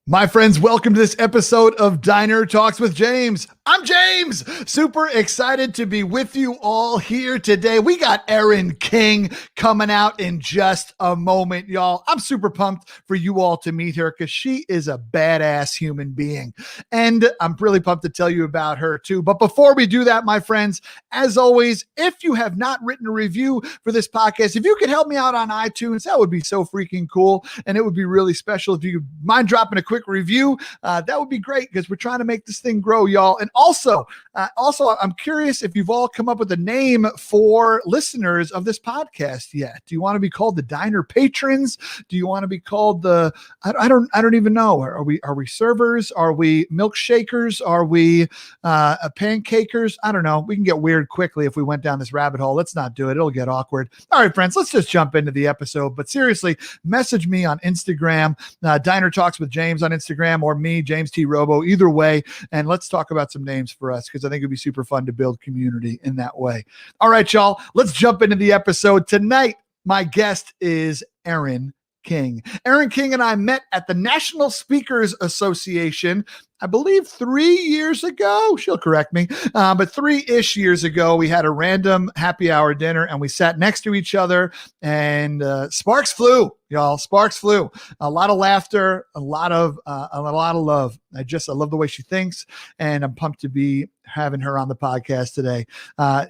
My friends, welcome to this episode of Diner Talks with James. I'm James. Super excited to be with you all here today. We got Erin King coming out in just a moment, y'all. I'm super pumped for you all to meet her because she is a badass human being. And I'm really pumped to tell you about her too. But before we do that, my friends, as always, if you have not written a review for this podcast, if you could help me out on iTunes, that would be so freaking cool. And it would be really special if you could mind dropping a quick review. That would be great because we're trying to make this thing grow, y'all. And also, I'm curious if you've all come up with a name for listeners of this podcast yet. Do you want to be called the Diner Patrons? Do you want to be called the? I don't even know. Are we servers? Are we milkshakers? Are we pancakers? I don't know. We can get weird quickly if we went down this rabbit hole. Let's not do it. It'll get awkward. All right, friends. Let's just jump into the episode. But seriously, message me on Instagram, Diner Talks with James on Instagram, or me, James T. Robo, either way. And let's talk about some names for us because I think it'd be super fun to build community in that way. All right, y'all, let's jump into the episode. Tonight, my guest is Erin King. Erin King and I met at the National Speakers Association, I believe 3 years ago. She'll correct me, but 3-ish years ago, we had a random happy hour dinner and we sat next to each other and sparks flew, y'all. Sparks flew. A lot of laughter, a lot of love. I love the way she thinks, and I'm pumped to be having her on the podcast today.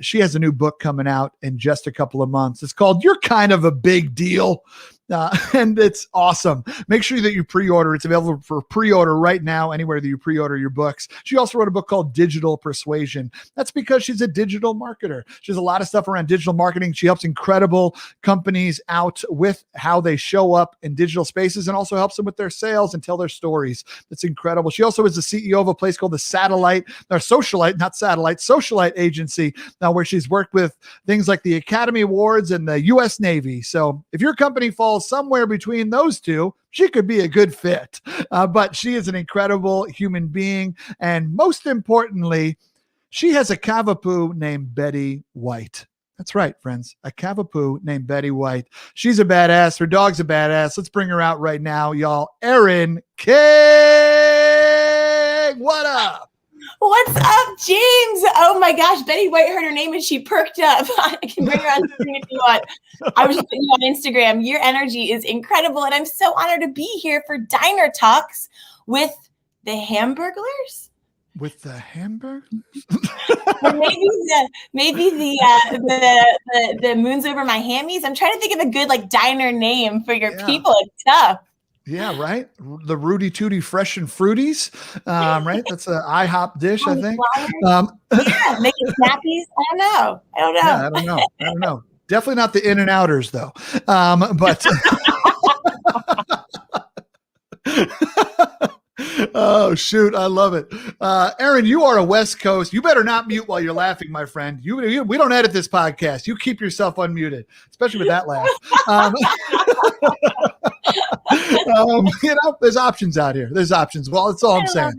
She has a new book coming out in just a couple of months. It's called You're Kind of a Big Deal. And it's awesome. Make sure that you pre-order. It's available for pre-order right now, anywhere that you pre-order your books. She also wrote a book called Digital Persuasion. That's because she's a digital marketer. She has a lot of stuff around digital marketing. She helps incredible companies out with how they show up in digital spaces and also helps them with their sales and tell their stories. It's incredible. She also is the CEO of a place called the Socialite Agency, where she's worked with things like the Academy Awards and the U.S. Navy. So if your company falls somewhere between those two, she could be a good fit. But she is an incredible human being. And most importantly, she has a cavapoo named Betty White. That's right, friends. A cavapoo named Betty White. She's a badass. Her dog's a badass. Let's bring her out right now, y'all. Erin King. What up? What's up, James? Oh my gosh, Betty White heard her name and she perked up. I can bring her on screen if you want. I was just putting you on Instagram. Your energy is incredible, and I'm so honored to be here for Diner Talks with the Hamburglers. With the Hamburglers? maybe the moons over my hammies. I'm trying to think of a good diner name for your people. It's tough. Yeah, right. The Rudy Tooty Fresh and Fruities, right? That's an IHOP dish, I think. Making snappies. I don't know. Yeah, I don't know. Definitely not the In-N-Outers, though. But oh, shoot. I love it. Erin, you are a West Coast. You better not mute while you're laughing, my friend. We don't edit this podcast. You keep yourself unmuted, especially with that laugh. There's options out here. There's options. Well, that's all I'm saying.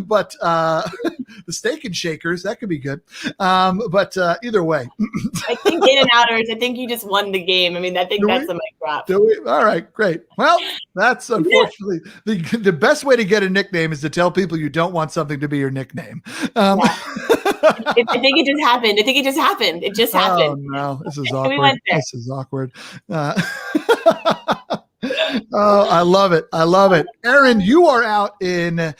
But the steak and shakers, that could be good. But either way. I think In-N-Outers, I think you just won the game. I mean, I think that's a mic drop. Do we? All right, great. Well, that's unfortunately the best way to get a nickname is to tell people you don't want something to be your nickname. I think it just happened. It just happened. Oh, no. This is awkward. This is awkward. Oh, I love it. Erin, you are out in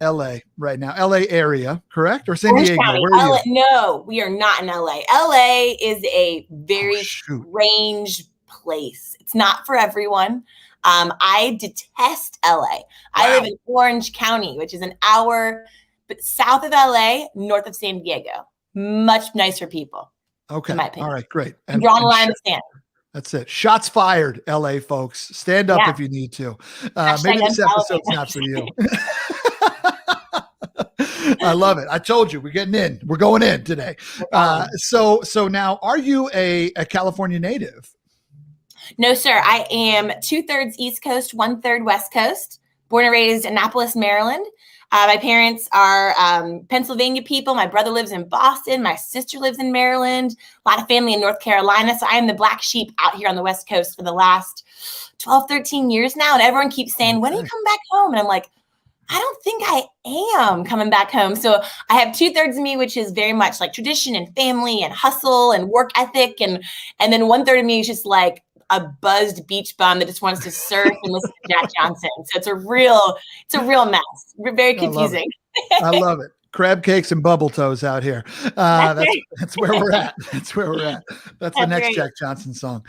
LA right now. LA area, correct? Or San Diego? Where are you? No, we are not in LA. LA is a very strange place. It's not for everyone. I detest LA. I live in Orange County, which is an hour south of LA, north of San Diego. Much nicer people. Okay. In my opinion. All right, great. And draw the line in the sand. That's it. Shots fired, LA folks. Stand up if you need to. Maybe this episode's not for you. I love it. I told you we're getting in. We're going in today. So now, are you a California native? No, sir. I am 2/3 East Coast, 1/3 West Coast. Born and raised in Annapolis, Maryland. My parents are Pennsylvania people. My brother lives in Boston. My sister lives in Maryland. A lot of family in North Carolina. So I am the black sheep out here on the West Coast for the last 12, 13 years now. And everyone keeps saying, when do you come back home? And I'm like, I don't think I am coming back home. So I have 2/3 of me, which is very much like tradition and family and hustle and work ethic. And then 1/3 of me is just like a buzzed beach bum that just wants to surf and listen to Jack Johnson. So it's a real mess. Very confusing. I love it. Crab cakes and bubble toes out here. That's where we're at. That's where we're at. That's the next Jack Johnson song.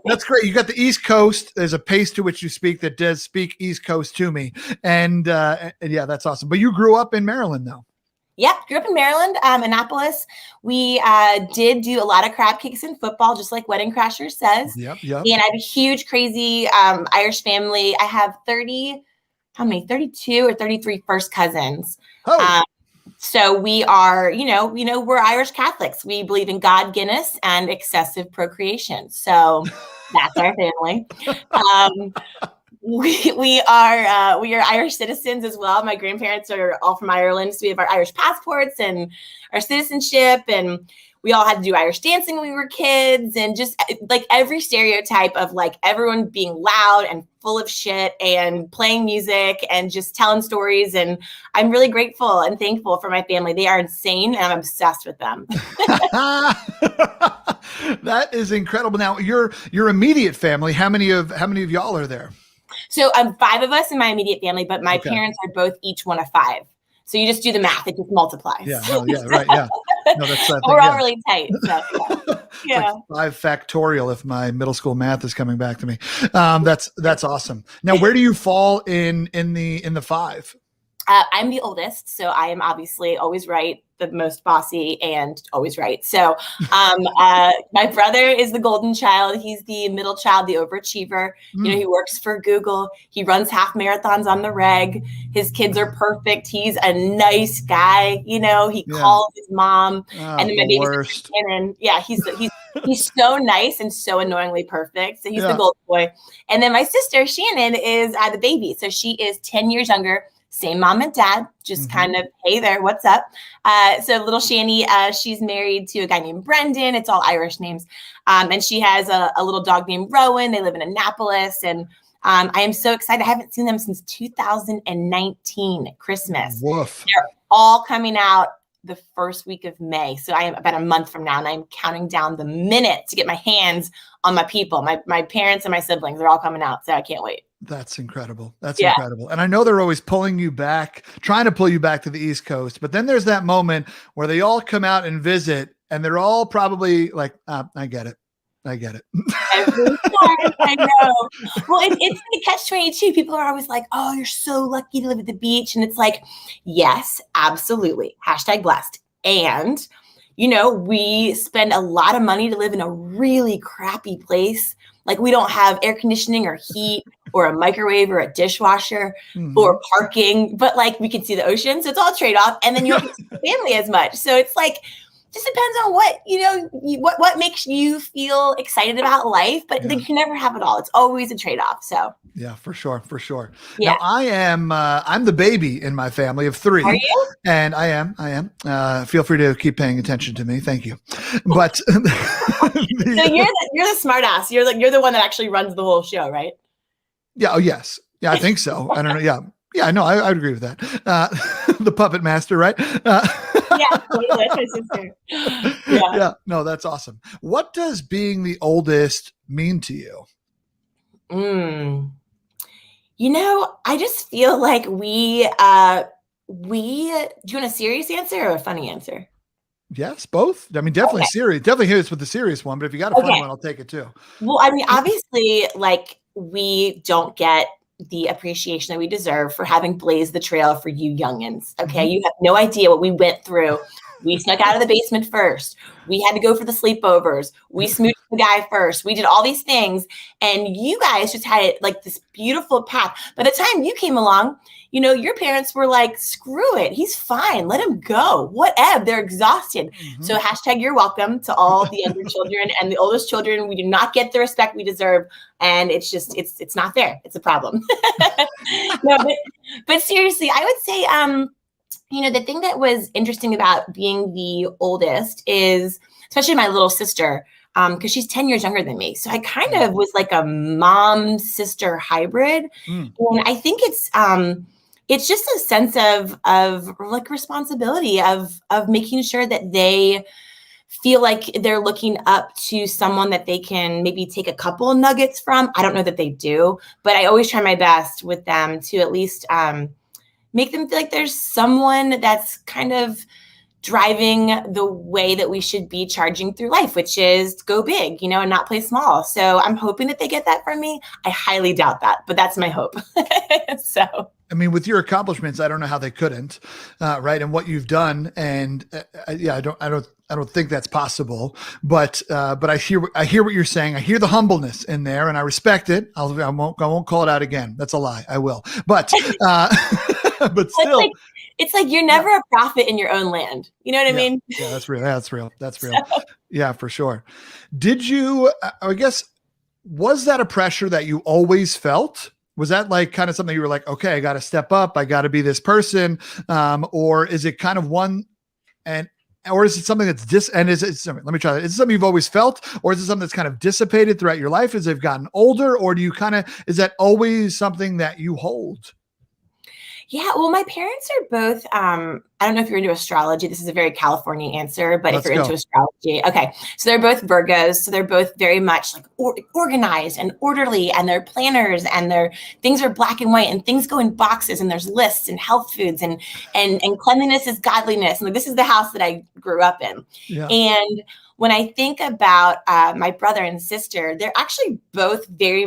That's great. You got the East Coast. There's a pace to which you speak that does speak East Coast to me. And yeah, that's awesome. But you grew up in Maryland, though. Yep, grew up in Maryland, Annapolis. We did do a lot of crab cakes in football, just like Wedding Crasher says. Yep. And I have a huge, crazy Irish family. I have 32 or 33 first cousins. Oh. So we are, we're Irish Catholics. We believe in God, Guinness, and excessive procreation. So that's our family. We are Irish citizens as well. My grandparents are all from Ireland, so we have our Irish passports and our citizenship, and we all had to do Irish dancing when we were kids, and just like every stereotype of like everyone being loud and full of shit and playing music and just telling stories. And I'm really grateful and thankful for my family. They are insane, and I'm obsessed with them. That is incredible. Now, your immediate family, how many of y'all are there? So 5 of us in my immediate family, but my parents are both each one of 5. So you just do the math; it just multiplies. Yeah, right. Yeah, no, that's we're all really tight. So, yeah, like 5 factorial. If my middle school math is coming back to me, that's awesome. Now, where do you fall in the 5? I'm the oldest, so I am obviously always right, the most bossy, and always right. So my brother is the golden child. He's the middle child, the overachiever. He works for Google. He runs half marathons on the reg. His kids are perfect. He's a nice guy. He calls his mom. And then my baby's Shannon. Yeah, he's so nice and so annoyingly perfect. So he's the golden boy. And then my sister Shannon is the baby. So she is 10 years younger. Same mom and dad, just kind of, hey there, what's up? So little Shani, she's married to a guy named Brendan. It's all Irish names. And she has a little dog named Rowan. They live in Annapolis. And I am so excited. I haven't seen them since 2019, Christmas. Woof. They're all coming out the first week of May. So I am about a month from now, and I'm counting down the minute to get my hands on my people. My parents and my siblings are all coming out. So I can't wait. That's incredible. That's incredible. And I know they're always trying to pull you back to the East Coast, but then there's that moment where they all come out and visit, and they're all probably like, I get it. Every time, I know. Well, it's the catch-22. People are always like, oh, you're so lucky to live at the beach. And it's like, yes, absolutely. #blessed. And, we spend a lot of money to live in a really crappy place. Like we don't have air conditioning or heat or a microwave or a dishwasher or parking, but like we can see the ocean. So it's all a trade-off. And then you don't get to see the family as much. So it's like, just depends on what makes you feel excited about life, but you can never have it all. It's always a trade-off. So yeah, for sure. Yeah. Now I'm the baby in my family of 3. Are you? And I am. Feel free to keep paying attention to me. Thank you. But so you're the smart ass. You're the one that actually runs the whole show, right? Yeah. Oh yes. Yeah, I think so. I don't know. Yeah. Yeah, no, I would agree with that. The puppet master, right? Yeah, totally. That's my sister. Yeah, no, that's awesome. What does being the oldest mean to you? I just feel like we do you want a serious answer or a funny answer? Yes, both. I mean, definitely serious. Definitely hit us with the serious one, but if you got a funny one, I'll take it too. Well, I mean, obviously, like we don't get the appreciation that we deserve for having blazed the trail for you youngins. Okay. You have no idea what we went through We snuck out of the basement first. We had to go for the sleepovers. We smooched the guy first. We did all these things. And you guys just had it like this beautiful path. By the time you came along, you know, your parents were like, screw it. He's fine. Let him go. Whatever. They're exhausted. Mm-hmm. So hashtag you're welcome to all the younger children and the oldest children. We do not get the respect we deserve. And it's just, it's not there. It's a problem. No, but seriously, I would say, you know, the thing that was interesting about being the oldest is, especially my little sister, because she's 10 years younger than me. So I kind of was like a mom-sister hybrid. And I think it's just a sense of like responsibility of making sure that they feel like they're looking up to someone that they can maybe take a couple nuggets from. I don't know that they do, but I always try my best with them to at least make them feel like there's someone that's kind of driving the way that we should be charging through life, which is go big, you know, and not play small. So I'm hoping that they get that from me. I highly doubt that, but that's my hope. So, I mean, with your accomplishments, I don't know how they couldn't, right? And what you've done, and yeah, I don't think that's possible. But I hear what you're saying. I hear the humbleness in there, and I respect it. I won't call it out again. That's a lie. I will. But but still. It's like you're never a prophet in your own land. You know what I mean? Yeah, that's real. That's real. Yeah, for sure. Did you, I guess, was that a pressure that you always felt? Was that like kind of something you were like, okay, I got to step up. I got to be this person. Or is it kind of or is it something that's let me try that. Is it something you've always felt, or is it something that's kind of dissipated throughout your life as they've gotten older? Or is that always something that you hold? Yeah, well, my parents are both, I don't know if you're into astrology. This is a very California answer, but if you're into astrology, okay. So they're both Virgos. So they're both very much like organized and orderly, and they're planners, and their things are black and white, and things go in boxes, and there's lists and health foods, and cleanliness is godliness. And like, this is the house that I grew up in. Yeah. And when I think about my brother and sister, they're actually both very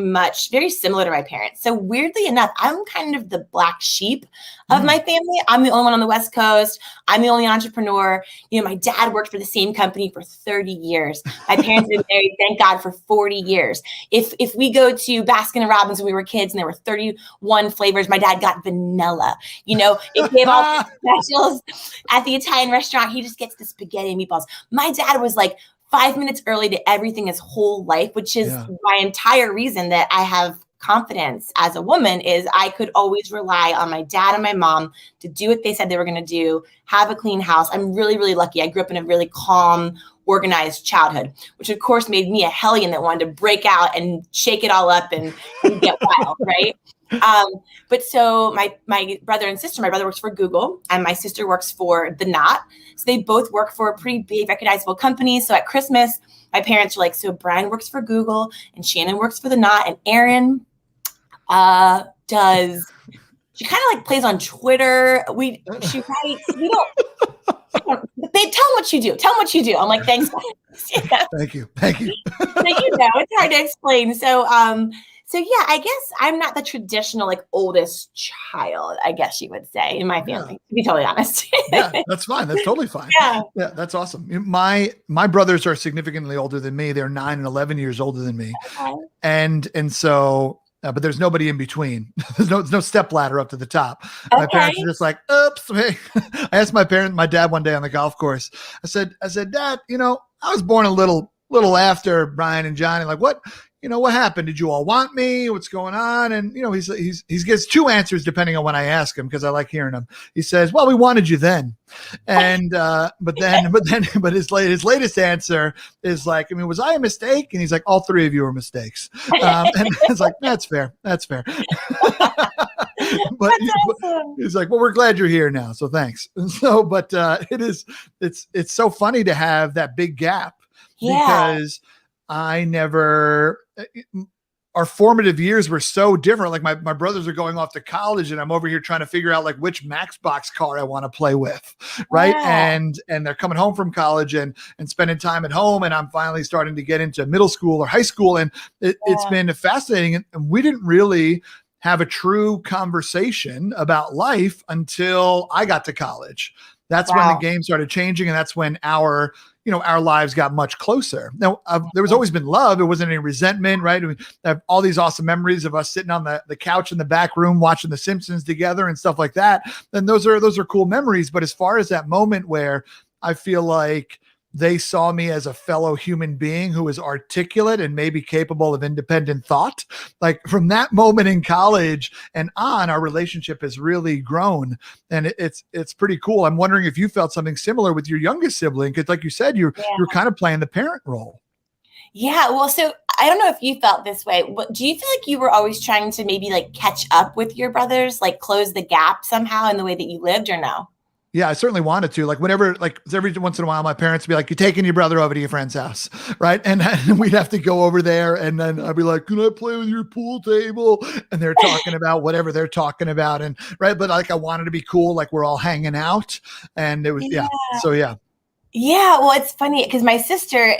similar to my parents. So weirdly enough, I'm kind of the black sheep of my family. I'm the only one on the West Coast. I'm the only entrepreneur. You know, my dad worked for the same company for 30 years. My parents have been married, thank God, for 40 years. If we go to Baskin & Robbins when we were kids and there were 31 flavors, my dad got vanilla. You know, if they have all the specials at the Italian restaurant, he just gets the spaghetti and meatballs. My dad was like 5 minutes early to everything his whole life, which is my entire reason that I have confidence as a woman is I could always rely on my dad and my mom to do what they said they were going to do, have a clean house. I'm really, really lucky. I grew up in a really calm, organized childhood, which of course made me a hellion that wanted to break out and shake it all up and get wild, right? But so my brother and sister, my brother works for Google and my sister works for The Knot. So they both work for a pretty big recognizable company. So at Christmas, my parents were like, so Brian works for Google and Shannon works for The Knot, and Erin she kind of like plays on Twitter. She writes, babe, tell them what you do. Tell them what you do. I'm like, thanks. Yeah. Thank you. So, it's hard to explain. So yeah, I guess I'm not the traditional like oldest child, I guess you would say, in my family, to be totally honest. Yeah, that's fine. That's totally fine. Yeah, that's awesome. My brothers are significantly older than me. They're 9 and 11 years older than me. Okay. And so, but there's nobody in between. There's no step ladder up to the top. Okay. My parents are just like, oops. I asked my dad one day on the golf course. I said, Dad, you know, I was born a little after Brian and Johnny. Like, what happened? Did you all want me? What's going on? And, you know, he gets two answers depending on when I ask him, because I like hearing them. He says, well, we wanted you then. And, but his latest answer is like, I mean, was I a mistake? And he's like, all three of you are mistakes. And it's like, that's fair. But he's like, well, we're glad you're here now. So thanks. So, but it's so funny to have that big gap because our formative years were so different. Like my brothers are going off to college and I'm over here trying to figure out like which Maxbox car I want to play with. Right. Yeah. And they're coming home from college and spending time at home. And I'm finally starting to get into middle school or high school. And it's been fascinating. And we didn't really have a true conversation about life until I got to college. That's when the game started changing. And that's when our lives got much closer. Now, there was always been love. It wasn't any resentment, right? We have all these awesome memories of us sitting on the couch in the back room, watching The Simpsons together and stuff like that. And those are cool memories. But as far as that moment where I feel like they saw me as a fellow human being who is articulate and maybe capable of independent thought. Like from that moment in college and on, our relationship has really grown, and it's pretty cool. I'm wondering if you felt something similar with your youngest sibling, because like you said, you're kind of playing the parent role. Yeah. Well, so I don't know if you felt this way, but do you feel like you were always trying to maybe like catch up with your brothers, like close the gap somehow in the way that you lived, or no? Yeah, I certainly wanted to. Like whenever, like every once in a while, my parents would be like, "You're taking your brother over to your friend's house," right? And we'd have to go over there, and then I'd be like, "Can I play with your pool table?" And they're talking about whatever they're talking about, and right. But like, I wanted to be cool, like we're all hanging out, and it was So yeah. Yeah, well, it's funny because my sister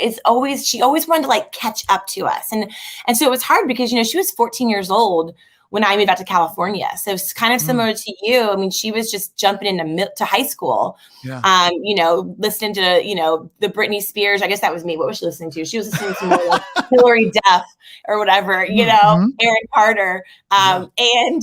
she always wanted to like catch up to us. And so it was hard because, she was 14 years old when I moved out to California. So it's kind of similar to you. I mean, she was just jumping into high school, listening to, the Britney Spears. I guess that was me. What was she listening to? She was listening to more like Hillary Duff or whatever, Aaron Carter. And,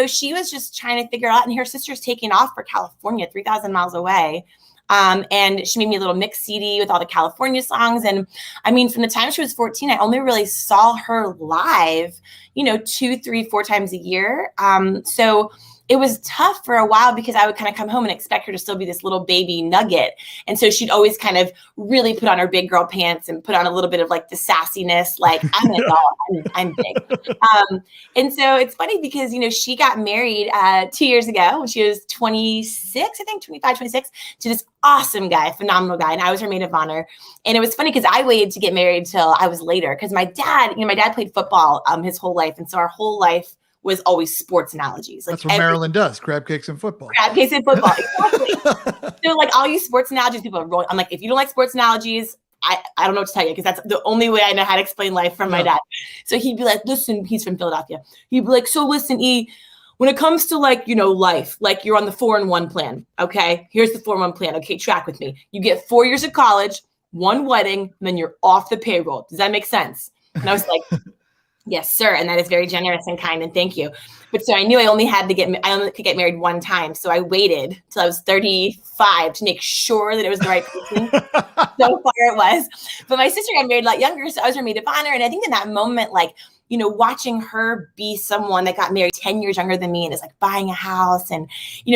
she was just trying to figure out, and her sister's taking off for California, 3,000 miles away. And she made me a little mix CD with all the California songs. And I mean, from the time she was 14, I only really saw her live, 2, 3, 4 times a year. So it was tough for a while because I would kind of come home and expect her to still be this little baby nugget. And so she'd always kind of really put on her big girl pants and put on a little bit of like the sassiness, like I'm an adult, I'm big. And so it's funny because, she got married 2 years ago when she was 26, I think 25, 26, to this awesome guy, phenomenal guy. And I was her maid of honor. And it was funny because I waited to get married till I was later because my dad played football his whole life. And so our whole life was always sports analogies. Like that's what Maryland does. Crab cakes and football. Crab cakes and football. Exactly. So like I'll use sports analogies. People are rolling. I'm like, if you don't like sports analogies, I don't know what to tell you because that's the only way I know how to explain life from my dad. So he'd be like, listen, he's from Philadelphia. He'd be like, so listen, E, when it comes to like, life, like you're on the 4-in-1 plan. Okay. Here's the 4-in-1 plan. Okay. Track with me. You get 4 years of college, 1 wedding, and then you're off the payroll. Does that make sense? And I was like, yes, sir. And that is very generous and kind. And thank you. But so I knew I only could get married 1 time. So I waited till I was 35 to make sure that it was the right person. So far it was. But my sister got married a lot younger. So I was her maid of honor. And I think in that moment, like, watching her be someone that got married 10 years younger than me and is like buying a house. And,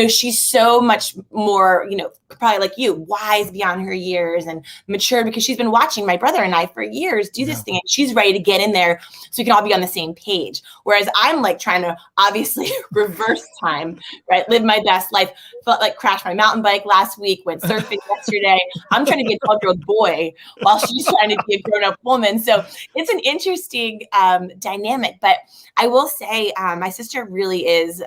she's so much more, probably like you, wise beyond her years and mature because she's been watching my brother and I for years do this thing. And she's ready to get in there so we can all be on the same page. Whereas I'm like trying to obviously reverse time, right? Live my best life. Felt like crashed my mountain bike last week, went surfing yesterday. I'm trying to be a 12-year-old boy while she's trying to be a grown-up woman. So it's an interesting dynamic, but I will say my sister really is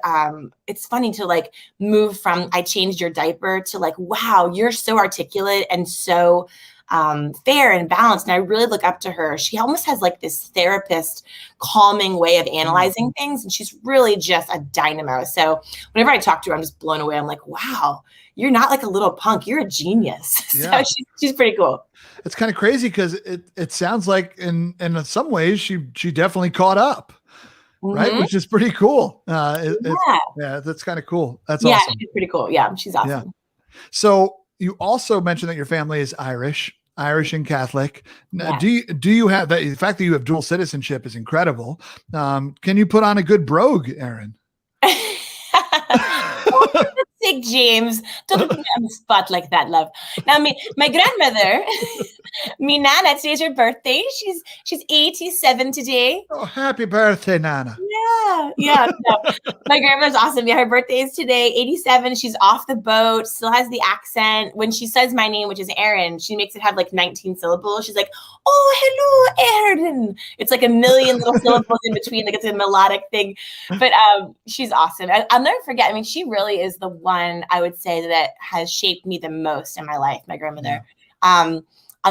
it's funny to like move from I changed your diaper to like, wow, you're so articulate and so fair and balanced. And I really look up to her. She almost has like this therapist calming way of analyzing things. And she's really just a dynamo. So whenever I talk to her, I'm just blown away. I'm like, wow, you're not like a little punk. You're a genius. Yeah. So she's pretty cool. It's kind of crazy because it sounds like in some ways she definitely caught up, right? Which is pretty cool. That's kind of cool. That's awesome. Yeah, she's pretty cool. Yeah, she's awesome. Yeah. So you also mentioned that your family is Irish and Catholic. Now, do you have that? The fact that you have dual citizenship is incredible. Can you put on a good brogue, Erin? Sick, James. Don't put me on the spot like that, love. Now, my grandmother, me Nana, today's her birthday. She's 87 today. Oh, happy birthday, Nana. Yeah. No. My grandma's awesome. Yeah, her birthday is today, 87. She's off the boat, still has the accent. When she says my name, which is Erin, she makes it have like 19 syllables. She's like, oh, hello, Erin. It's like a million little syllables in between. Like it's a melodic thing. But she's awesome. I'll never forget. I mean, she really is the one I would say that has shaped me the most in my life, my grandmother. I'll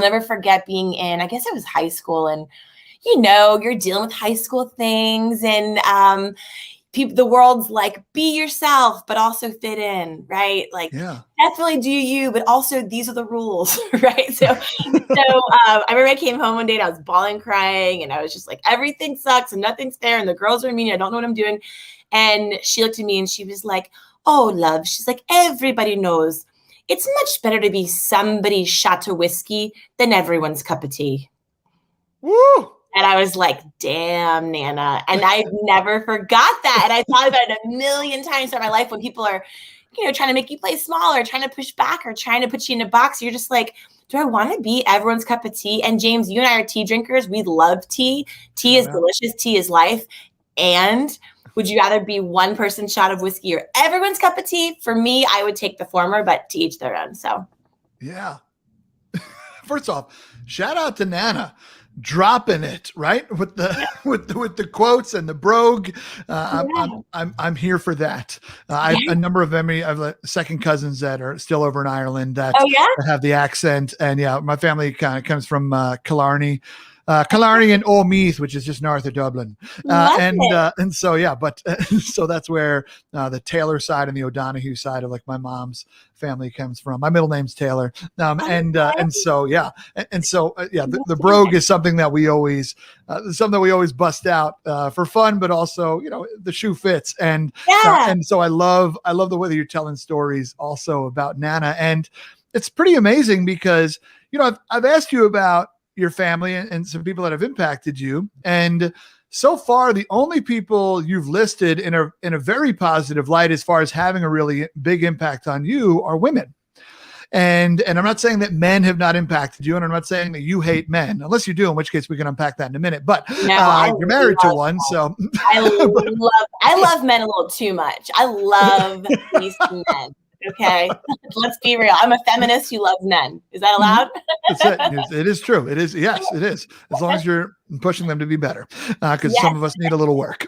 never forget being in, I guess it was high school, and you're dealing with high school things, and the world's like, be yourself, but also fit in, right? Like, definitely do you, but also these are the rules, right? So I remember I came home one day and I was bawling, crying, and I was just like, everything sucks and nothing's fair, and the girls are mean. I don't know what I'm doing. And she looked at me and she was like, oh, love. She's like, everybody knows it's much better to be somebody's shot of whiskey than everyone's cup of tea. Woo! And I was like, damn, Nana. And I never forgot that. And I thought about it a million times in my life when people are, trying to make you play small or trying to push back or trying to put you in a box. You're just like, do I want to be everyone's cup of tea? And James, you and I are tea drinkers. We love tea. Tea is delicious. Tea is life. And would you rather be one person's shot of whiskey or everyone's cup of tea? For me, I would take the former, but to each their own. So, yeah. First off, shout out to Nana. Dropping it right with the with the quotes and the brogue. I'm here for that. I have a number of them. I have second cousins that are still over in Ireland that have the accent, and my family kind of comes from Killarney. Killarney and Meath, which is just north of Dublin. And so, but so that's where the Taylor side and the O'Donoghue side of like my mom's family comes from. My middle name's Taylor. The brogue is something that we always bust out for fun, but also, the shoe fits. And so I love the way that you're telling stories also about Nana. And it's pretty amazing because, I've asked you about your family and some people that have impacted you. And so far, the only people you've listed in a very positive light as far as having a really big impact on you are women. And I'm not saying that men have not impacted you, and I'm not saying that you hate men, unless you do, in which case we can unpack that in a minute. But you're married to one, so I love men a little too much. I love these men. Okay, let's be real. I'm a feminist who loves men. Is that allowed? It is true. It is. Yes, it is. As long as you're pushing them to be better, because some of us need a little work.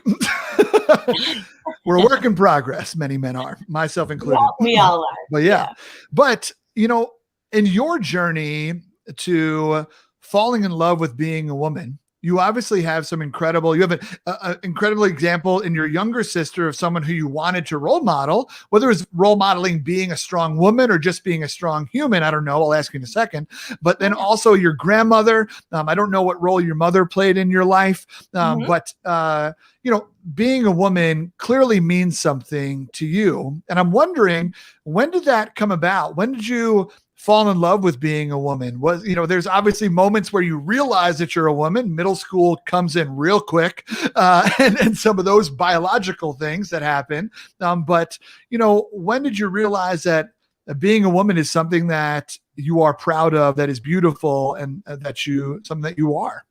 We're a work in progress. Many men are, myself included. We all are. But in your journey to falling in love with being a woman, you obviously have some incredible, you have an incredible example in your younger sister of someone who you wanted to role model, whether it's role modeling being a strong woman or just being a strong human. I don't know. I'll ask you in a second. But then also your grandmother. I don't know what role your mother played in your life, but being a woman clearly means something to you. And I'm wondering, when did that come about? When did you fall in love with being a woman? There's obviously moments where you realize that you're a woman. Middle school comes in real quick, and some of those biological things that happen. But when did you realize that being a woman is something that you are proud of, that is beautiful, and something that you are?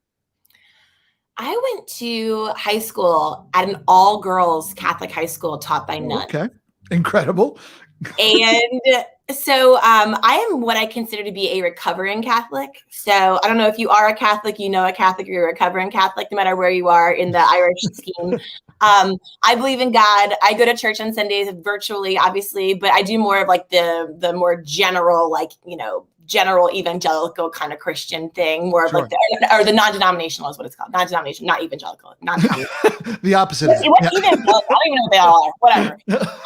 I went to high school at an all-girls Catholic high school taught by nuns. Okay, incredible. And so I am what I consider to be a recovering Catholic. So I don't know if you are a Catholic, a Catholic, you're a recovering Catholic, no matter where you are in the Irish scheme. I believe in God. I go to church on Sundays virtually, obviously, but I do more of like the more general, general evangelical kind of Christian thing, more of like the non-denominational is what it's called. Non-denominational, not evangelical. Non-denominational. The opposite. What's evangelical? I don't even know what they all are. Whatever.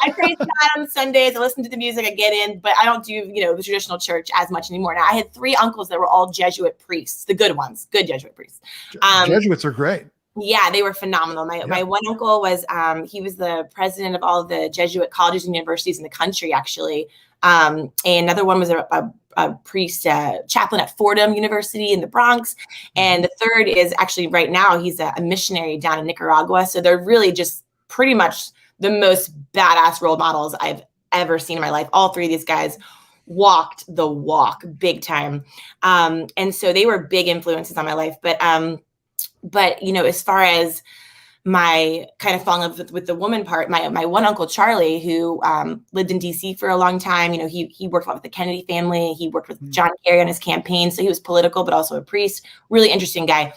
I praise God on Sundays. I listen to the music. I get in, but I don't do the traditional church as much anymore. Now I had 3 uncles that were all Jesuit priests, the good ones, good Jesuit priests. Jesuits are great. Yeah, they were phenomenal. My one uncle was he was the president of all the Jesuit colleges and universities in the country, actually. And another one was a priest, chaplain at Fordham University in the Bronx. And the third is actually right now, he's a missionary down in Nicaragua. So they're really just pretty much the most badass role models I've ever seen in my life. All 3 of these guys walked the walk big time. And so they were big influences on my life. But as far as my kind of falling in love with the woman part, my one uncle, Charlie, who lived in DC for a long time, he worked a lot with the Kennedy family. He worked with John Kerry on his campaign. So he was political, but also a priest, really interesting guy.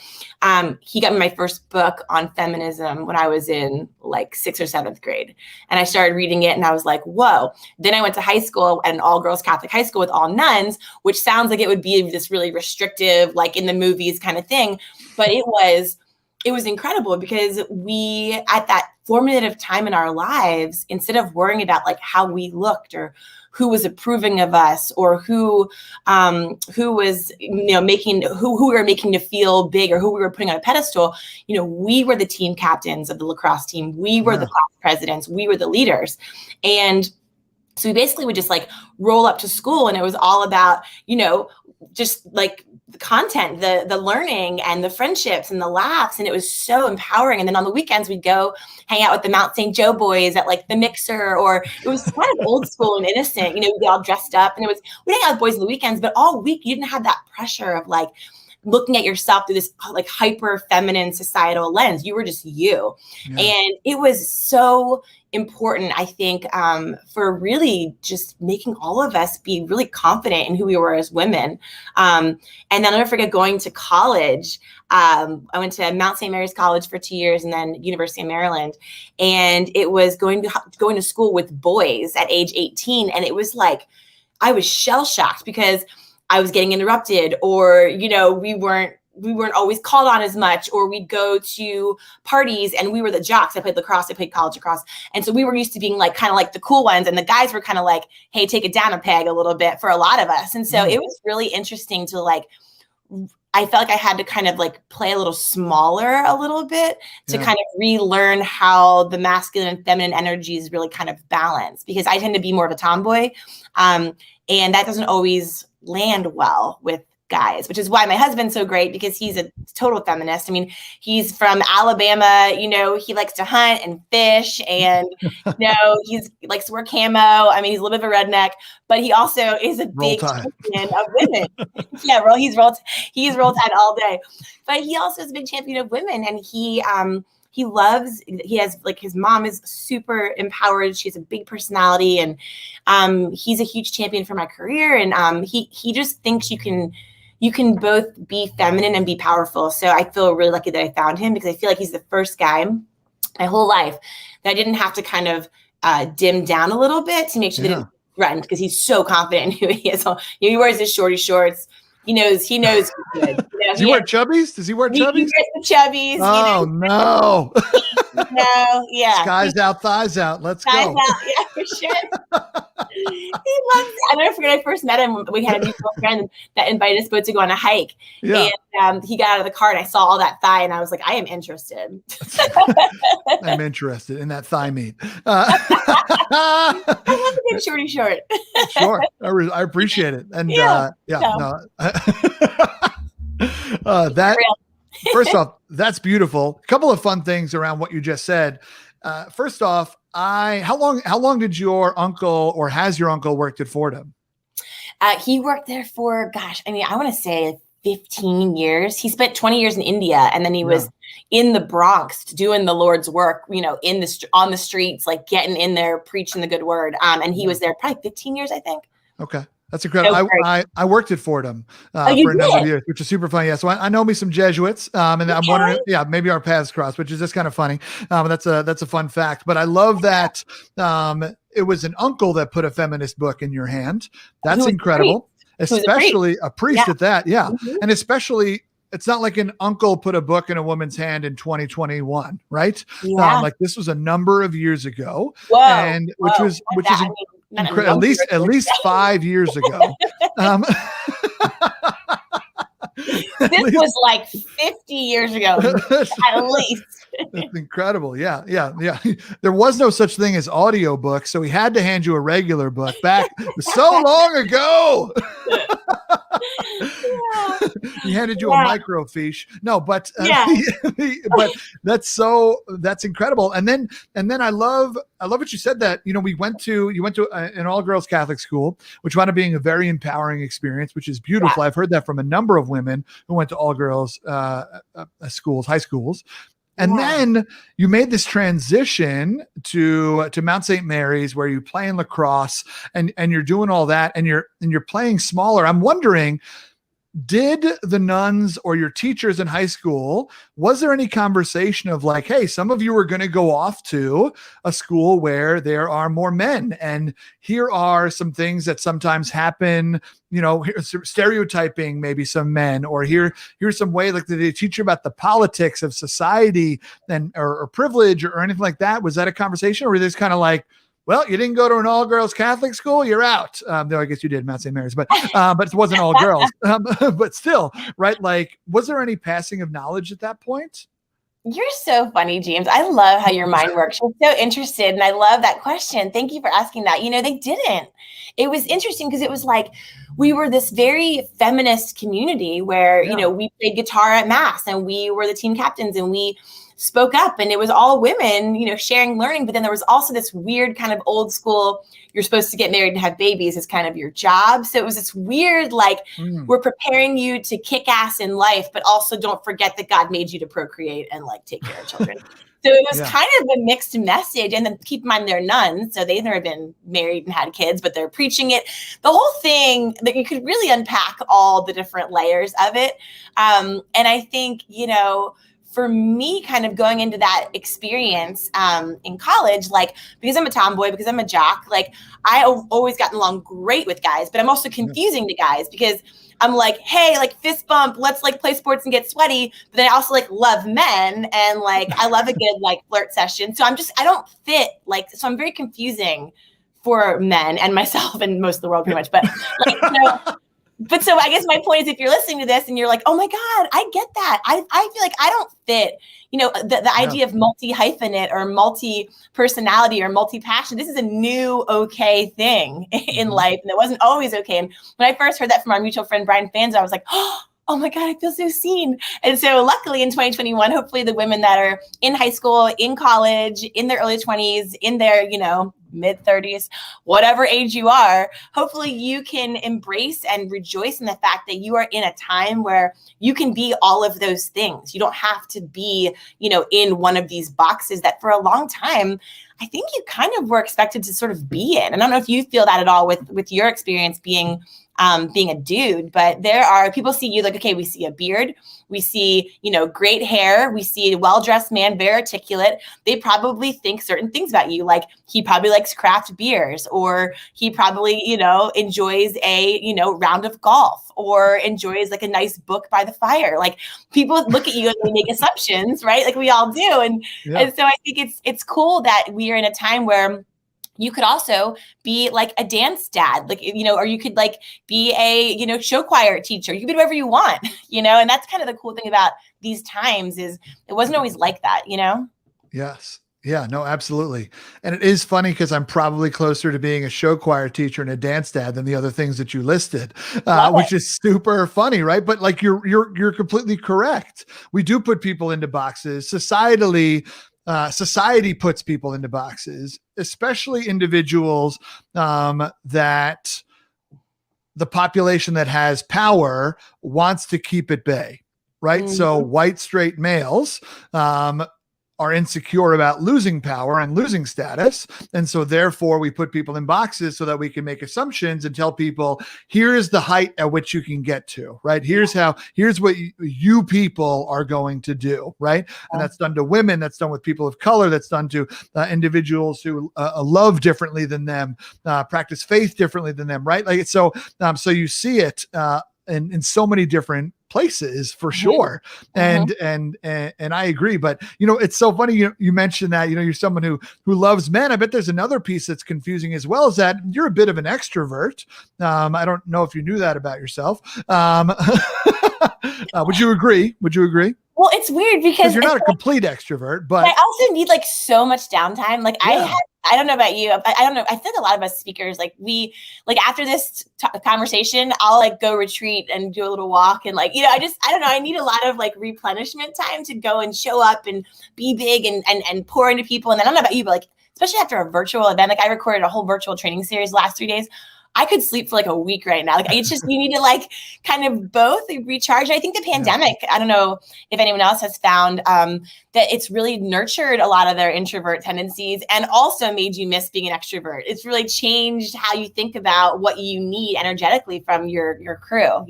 He got me my first book on feminism when I was in like 6th or 7th grade. And I started reading it and I was like, whoa. Then I went to high school at an all girls Catholic high school with all nuns, which sounds like it would be this really restrictive, like in the movies kind of thing. But it was incredible because we, at that formative time in our lives, instead of worrying about like how we looked or who was approving of us or who was, making who we were making to feel big or who we were putting on a pedestal. We were the team captains of the lacrosse team. We were the class presidents. We were the leaders. And so we basically would just like roll up to school, and it was all about, just like the content, the learning and the friendships and the laughs. And it was so empowering. And then on the weekends, we'd go hang out with the Mount St. Joe boys at like the Mixer, or it was kind of old school and innocent. We'd be all dressed up, and we hang out with boys on the weekends, but all week you didn't have that pressure of like looking at yourself through this like hyper feminine societal lens. You were just you. Yeah. And it was so important, I think, for really just making all of us be really confident in who we were as women. And then I'll never forget going to college. I went to Mount St. Mary's College for 2 years and then University of Maryland. And it was going to school with boys at age 18. And it was like, I was shell shocked because I was getting interrupted, or, we weren't always called on as much, or we'd go to parties and we were the jocks. I played lacrosse, I played college lacrosse. And so we were used to being like, kind of like the cool ones. And the guys were kind of like, hey, take it down a peg a little bit for a lot of us. And so it was really interesting to like, I felt like I had to kind of like play a little smaller a little bit to kind of relearn how the masculine and feminine energies really kind of balance, because I tend to be more of a tomboy. And that doesn't always land well with guys, which is why my husband's so great, because he's a total feminist. I mean, he's from Alabama, he likes to hunt and fish, and he likes to wear camo. I mean, he's a little bit of a redneck, but he also is a big champion of women. He's roll tide all day, but he also is a big champion of women, and he has like, his mom is super empowered. She has a big personality, and he's a huge champion for my career. And he just thinks you can both be feminine and be powerful. So I feel really lucky that I found him, because I feel like he's the first guy my whole life that I didn't have to kind of dim down a little bit to make sure that it was threatened, because he's so confident in who he is. So, he wears his shorty shorts. He knows he's good. Does he wear chubbies? Does he wear chubbies? He wears the chubbies. Oh, no. No, yeah. Skies out, thighs out. Let's go. Out, yeah, for sure. He loves it. I never forget, I first met him. We had a mutual friend that invited us both to go on a hike. Yeah. And he got out of the car, and I saw all that thigh, and I was like, I am interested. I'm interested in that thigh meat. I love a good shorty short. Sure. I appreciate it. And that, first off, that's beautiful. A couple of fun things around what you just said. First off, how long did your uncle, or has your uncle, worked at Fordham? He worked there for, I want to say 15 years. He spent 20 years in India, and then he was in the Bronx doing the Lord's work, on the streets, like getting in there, preaching the good word. And he was there probably 15 years, I think. Okay. That's incredible. I worked at Fordham for a number of years, which is super fun. Yeah, so I know me some Jesuits, and I'm wondering, maybe our paths crossed, which is just kind of funny. That's a fun fact. But I love that it was an uncle that put a feminist book in your hand. That's incredible, especially a priest at that. Yeah, and especially. It's not like an uncle put a book in a woman's hand in 2021, right? Yeah. Like this was a number of years ago, which is at least 5 years ago. This was like 50 years ago, at least. That's incredible. Yeah. There was no such thing as audio books, so he had to hand you a regular book back so long ago. He handed you a microfiche. No, but but that's incredible. And then I love what you said, that you went to an all girls Catholic school, which wound up being a very empowering experience, which is beautiful. I've heard that from a number of women who went to all girls schools, high schools. And then you made this transition to Mount St. Mary's, where you play in lacrosse, and you're doing all that, and you're playing smaller. I'm wondering, Did the nuns or your teachers in high school, was there any conversation of like, hey, some of you are going to go off to a school where there are more men, and here are some things that sometimes happen, stereotyping maybe some men, or here's some way, like, did they teach you about the politics of society and or privilege or anything like that? Was that a conversation, or were they just kind of like, well, you didn't go to an all-girls Catholic school, you're out. Though I guess you did, Mount St. Mary's, but it wasn't all girls. But still, right? Like, was there any passing of knowledge at that point? You're so funny, James. I love how your mind works. You're so interested, and I love that question. Thank you for asking that. They didn't. It was interesting because it was like we were this very feminist community where, we played guitar at mass, and we were the team captains, and we spoke up, and it was all women, sharing learning. But then there was also this weird kind of old school, you're supposed to get married and have babies as kind of your job. So it was this weird, like, we're preparing you to kick ass in life, but also don't forget that God made you to procreate and like take care of children. So it was kind of a mixed message. And then keep in mind, they're nuns, so they've never been married and had kids, but they're preaching it. The whole thing that you could really unpack all the different layers of it. And I think, for me, kind of going into that experience in college, like, because I'm a tomboy, because I'm a jock, like, I've always gotten along great with guys, but I'm also confusing to guys because I'm like, hey, like, fist bump, let's like play sports and get sweaty. But then I also like love men, and like, I love a good like flirt session. So I don't fit, like, so I'm very confusing for men and myself and most of the world pretty much. But like, But so I guess my point is, if you're listening to this and you're like, oh my God, I get that. I feel like I don't fit, the idea of multi-hyphenate or multi-personality or multi-passion. This is a new okay thing in life. And it wasn't always okay. And when I first heard that from our mutual friend, Brian Fanzo, I was like, oh my God, I feel so seen. And so luckily in 2021, hopefully the women that are in high school, in college, in their early 20s, in their, mid 30s, whatever age you are, hopefully you can embrace and rejoice in the fact that you are in a time where you can be all of those things. You don't have to be, in one of these boxes that for a long time, I think you kind of were expected to sort of be in. And I don't know if you feel that at all with your experience being a dude, but there are people see you like, okay, we see a beard, we see, great hair, we see a well-dressed man, very articulate. They probably think certain things about you. Like, he probably likes craft beers, or he probably, enjoys a, round of golf, or enjoys like a nice book by the fire. Like, people look at you and they make assumptions, right? Like we all do. And so I think it's cool that we are in a time where you could also be like a dance dad, like, or you could like be a, show choir teacher. You can be whatever you want, and that's kind of the cool thing about these times is it wasn't always like that, Yes. Yeah, no, absolutely. And it is funny because I'm probably closer to being a show choir teacher and a dance dad than the other things that you listed, which is super funny, right? But like, you're completely correct. We do put people into boxes societally. Society puts people into boxes, especially individuals that the population that has power wants to keep at bay, right? So white straight males are insecure about losing power and losing status. And so therefore we put people in boxes so that we can make assumptions and tell people, here is the height at which you can get to, right? Here's what you people are going to do, right? And that's done to women, that's done with people of color, that's done to individuals who love differently than them, practice faith differently than them, right? Like, so you see it in so many different places for sure. And I agree, but it's so funny. You mentioned that, you're someone who loves men. I bet there's another piece that's confusing as well, is that you're a bit of an extrovert. I don't know if you knew that about yourself. Would you agree? Well, it's weird because you're not a complete extrovert, but I also need like so much downtime. Like I don't know about you. I don't know. I think a lot of us speakers, like after this conversation, I'll like go retreat and do a little walk. And like, I don't know. I need a lot of like replenishment time to go and show up and be big and pour into people. And then I don't know about you, but like, especially after a virtual event, like I recorded a whole virtual training series the last 3 days. I could sleep for like a week right now. Like, it's just, you need to like kind of both recharge. I think the pandemic, I don't know if anyone else has found that it's really nurtured a lot of their introvert tendencies and also made you miss being an extrovert. It's really changed how you think about what you need energetically from your crew,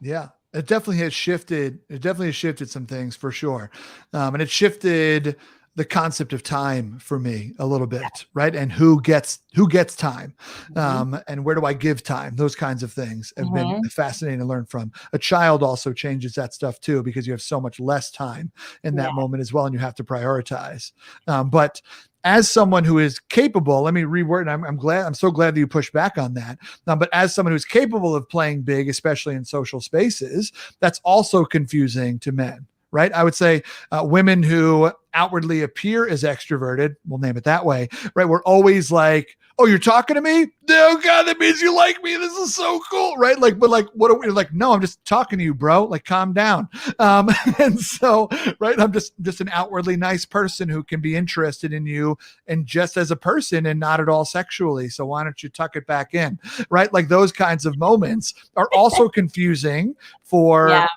Yeah. It definitely has shifted. It definitely has shifted some things for sure. And it shifted the concept of time for me a little bit, right? And who gets time, and where do I give time? Those kinds of things have been fascinating to learn from. A child also changes that stuff too, because you have so much less time in that moment as well, and you have to prioritize. But as someone who is capable, let me reword. I'm so glad that you pushed back on that. But as someone who's capable of playing big, especially in social spaces, that's also confusing to men, right? I would say women who outwardly appear as extroverted, we'll name it that way, right? We're always like, oh, you're talking to me? Oh God, that means you like me. This is so cool, right? Like, but like, what are we like? No, I'm just talking to you, bro. Like, calm down. And so, right, I'm just an outwardly nice person who can be interested in you and just as a person and not at all sexually. So why don't you tuck it back in, right? Like those kinds of moments are also confusing for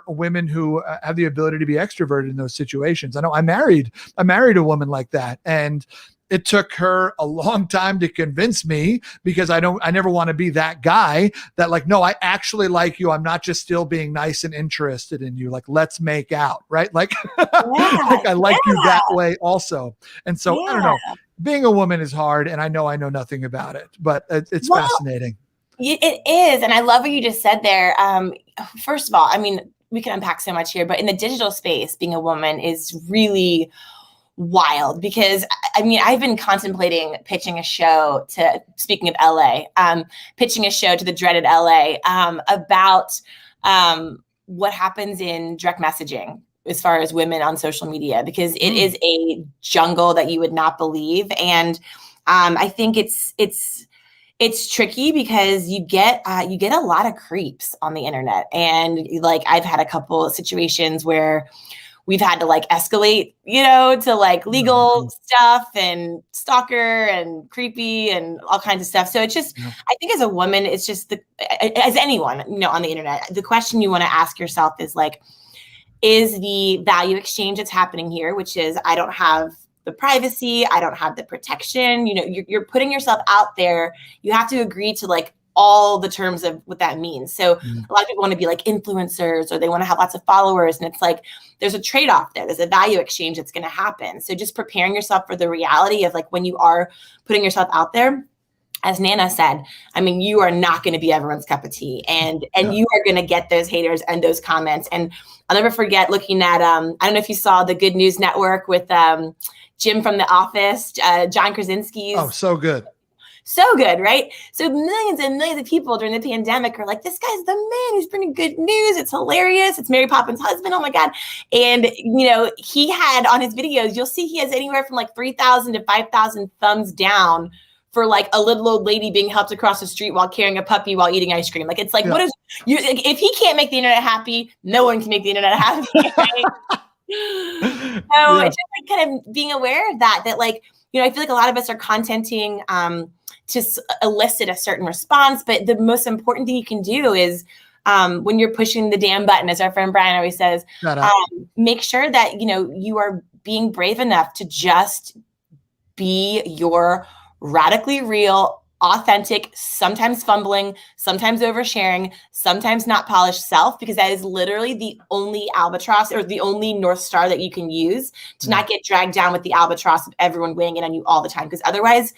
women who have the ability to be extroverted in those situations. I know I married a woman like that, and it took her a long time to convince me, because I never want to be that guy that like, no, I actually like you. I'm not just still being nice and interested in you. Like, let's make out, right? Like, like I like you that way also. And so I don't know, being a woman is hard, and I know nothing about it, but it's fascinating. It is. And I love what you just said there. First of all, I mean, we can unpack so much here, but in the digital space, being a woman is really wild, because I mean, I've been contemplating pitching a show to, speaking of LA, pitching a show to the dreaded LA about what happens in direct messaging as far as women on social media, because it is a jungle that you would not believe. And I think it's tricky because you get a lot of creeps on the internet. And like, I've had a couple of situations where we've had to like escalate, to like legal stuff and stalker and creepy and all kinds of stuff. So it's just, I think as a woman, it's just as anyone, on the internet, the question you want to ask yourself is like, is the value exchange that's happening here, which is, I don't have the privacy, I don't have the protection, you're putting yourself out there. You have to agree to like all the terms of what that means. So a lot of people want to be like influencers, or they want to have lots of followers. And it's like, there's a trade-off there. There's a value exchange that's going to happen. So just preparing yourself for the reality of like, when you are putting yourself out there, as Nana said, I mean, you are not going to be everyone's cup of tea, and you are going to get those haters and those comments. And I'll never forget looking at, I don't know if you saw the Good News Network with Jim from The Office, John Krasinski's. Oh, so good. So good, right? So millions and millions of people during the pandemic are like, this guy's the man who's bringing good news. It's hilarious. It's Mary Poppins' husband. Oh my God. And, he had on his videos, you'll see he has anywhere from like 3,000 to 5,000 thumbs down for like a little old lady being helped across the street while carrying a puppy while eating ice cream. Like, it's like, what is you? Like, if he can't make the internet happy, no one can make the internet happy. Right? So it's just like kind of being aware of that like, I feel like a lot of us are contenting to elicit a certain response, but the most important thing you can do is when you're pushing the damn button, as our friend Brian always says, make sure that, you are being brave enough to just be your radically real, authentic, sometimes fumbling, sometimes oversharing, sometimes not polished self, because that is literally the only albatross or the only North Star that you can use to not get dragged down with the albatross of everyone weighing in on you all the time. Because otherwise,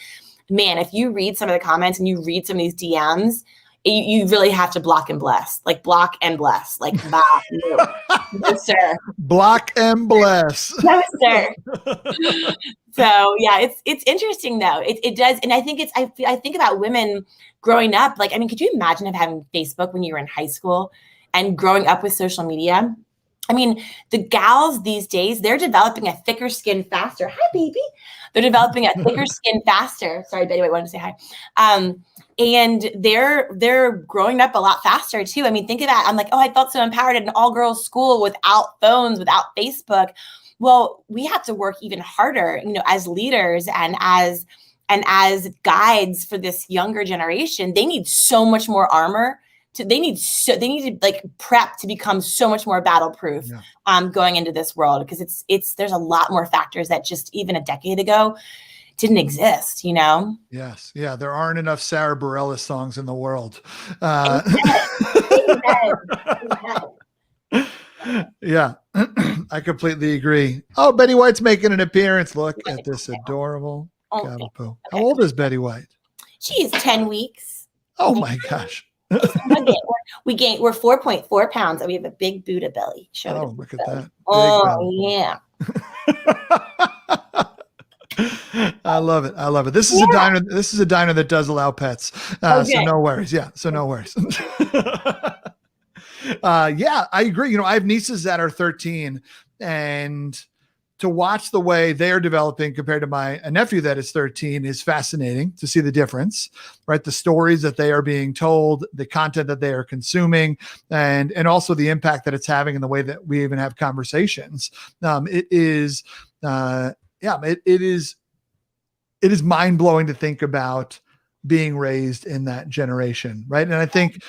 man, if you read some of the comments and you read some of these DMs, you really have to block and bless. Like, block and bless. Like, no, sir. Block and bless. No, sir. So yeah, it's interesting though. It does, and I think I think about women growing up. Like, I mean, could you imagine having Facebook when you were in high school and growing up with social media? I mean, the gals these days, they're developing a thicker skin faster. Hi, baby. They're developing a thicker skin faster. Sorry, Betty White wanted to say hi. And they're growing up a lot faster too. I mean, think of that. I'm like, oh, I felt so empowered at an all-girls school without phones, without Facebook. Well, we have to work even harder, as leaders and as guides for this younger generation. They need so much more armor. They need to like prep to become so much more battle proof going into this world, because there's a lot more factors that just even a decade ago didn't exist, Yes. Yeah. There aren't enough Sarah Bareilles songs in the world. Exactly. Yeah, I completely agree. Oh, Betty White's making an appearance. Look at this adorable cavapoo. How old is Betty White? She is 10 weeks. Oh my gosh. We're 4.4 pounds and we have a big Buddha belly. Look at that. Yeah. I love it. I love it. This is a diner. This is a diner that does allow pets. So no worries. Yeah. So no worries. Yeah, I agree. I have nieces that are 13, and to watch the way they're developing compared to my nephew that is 13 is fascinating to see the difference, right? The stories that they are being told, the content that they are consuming, and also the impact that it's having in the way that we even have conversations. It is mind blowing to think about being raised in that generation, right? And I think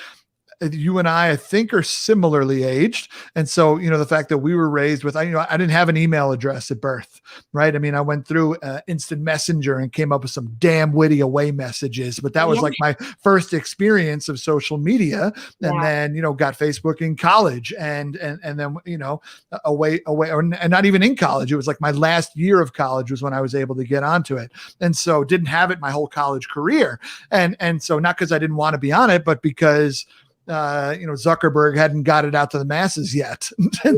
you and I think are similarly aged. And so, the fact that we were raised with, I didn't have an email address at birth, right? I mean, I went through instant messenger and came up with some damn witty away messages, but that was like my first experience of social media. And then, got Facebook in college and then, away, and not even in college. It was like my last year of college was when I was able to get onto it. And so didn't have it my whole college career. And so not because I didn't want to be on it, but because Zuckerberg hadn't got it out to the masses yet. And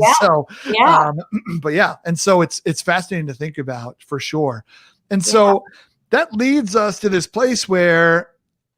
and so it's fascinating to think about for sure. And so that leads us to this place where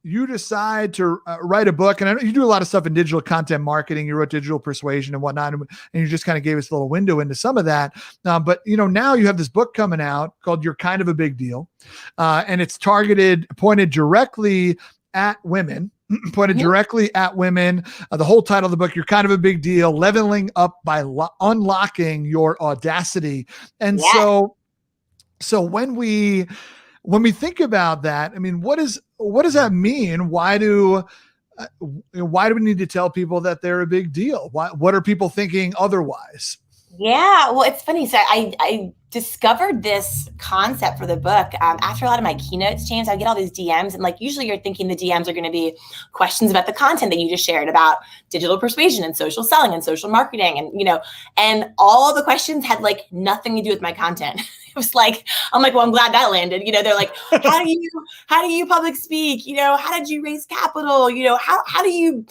you decide to write a book. And I know you do a lot of stuff in digital content marketing. You wrote Digital Persuasion and whatnot. And you just kind of gave us a little window into some of that. But now you have this book coming out called You're Kind of a Big Deal. And it's pointed directly at women. The whole title of the book, You're Kind of a Big Deal, leveling up by unlocking your audacity. And so when we think about that, I mean, what does that mean? Why do we need to tell people that they're a big deal? What are people thinking otherwise? Yeah, well, it's funny. So I discovered this concept for the book after a lot of my keynotes, James. I get all these DMs, and usually you're thinking the DMs are going to be questions about the content that you just shared about digital persuasion and social selling and social marketing, and all the questions had nothing to do with my content. It was I'm well, I'm glad that landed. They're like, how do you public speak? How did you raise capital? How do you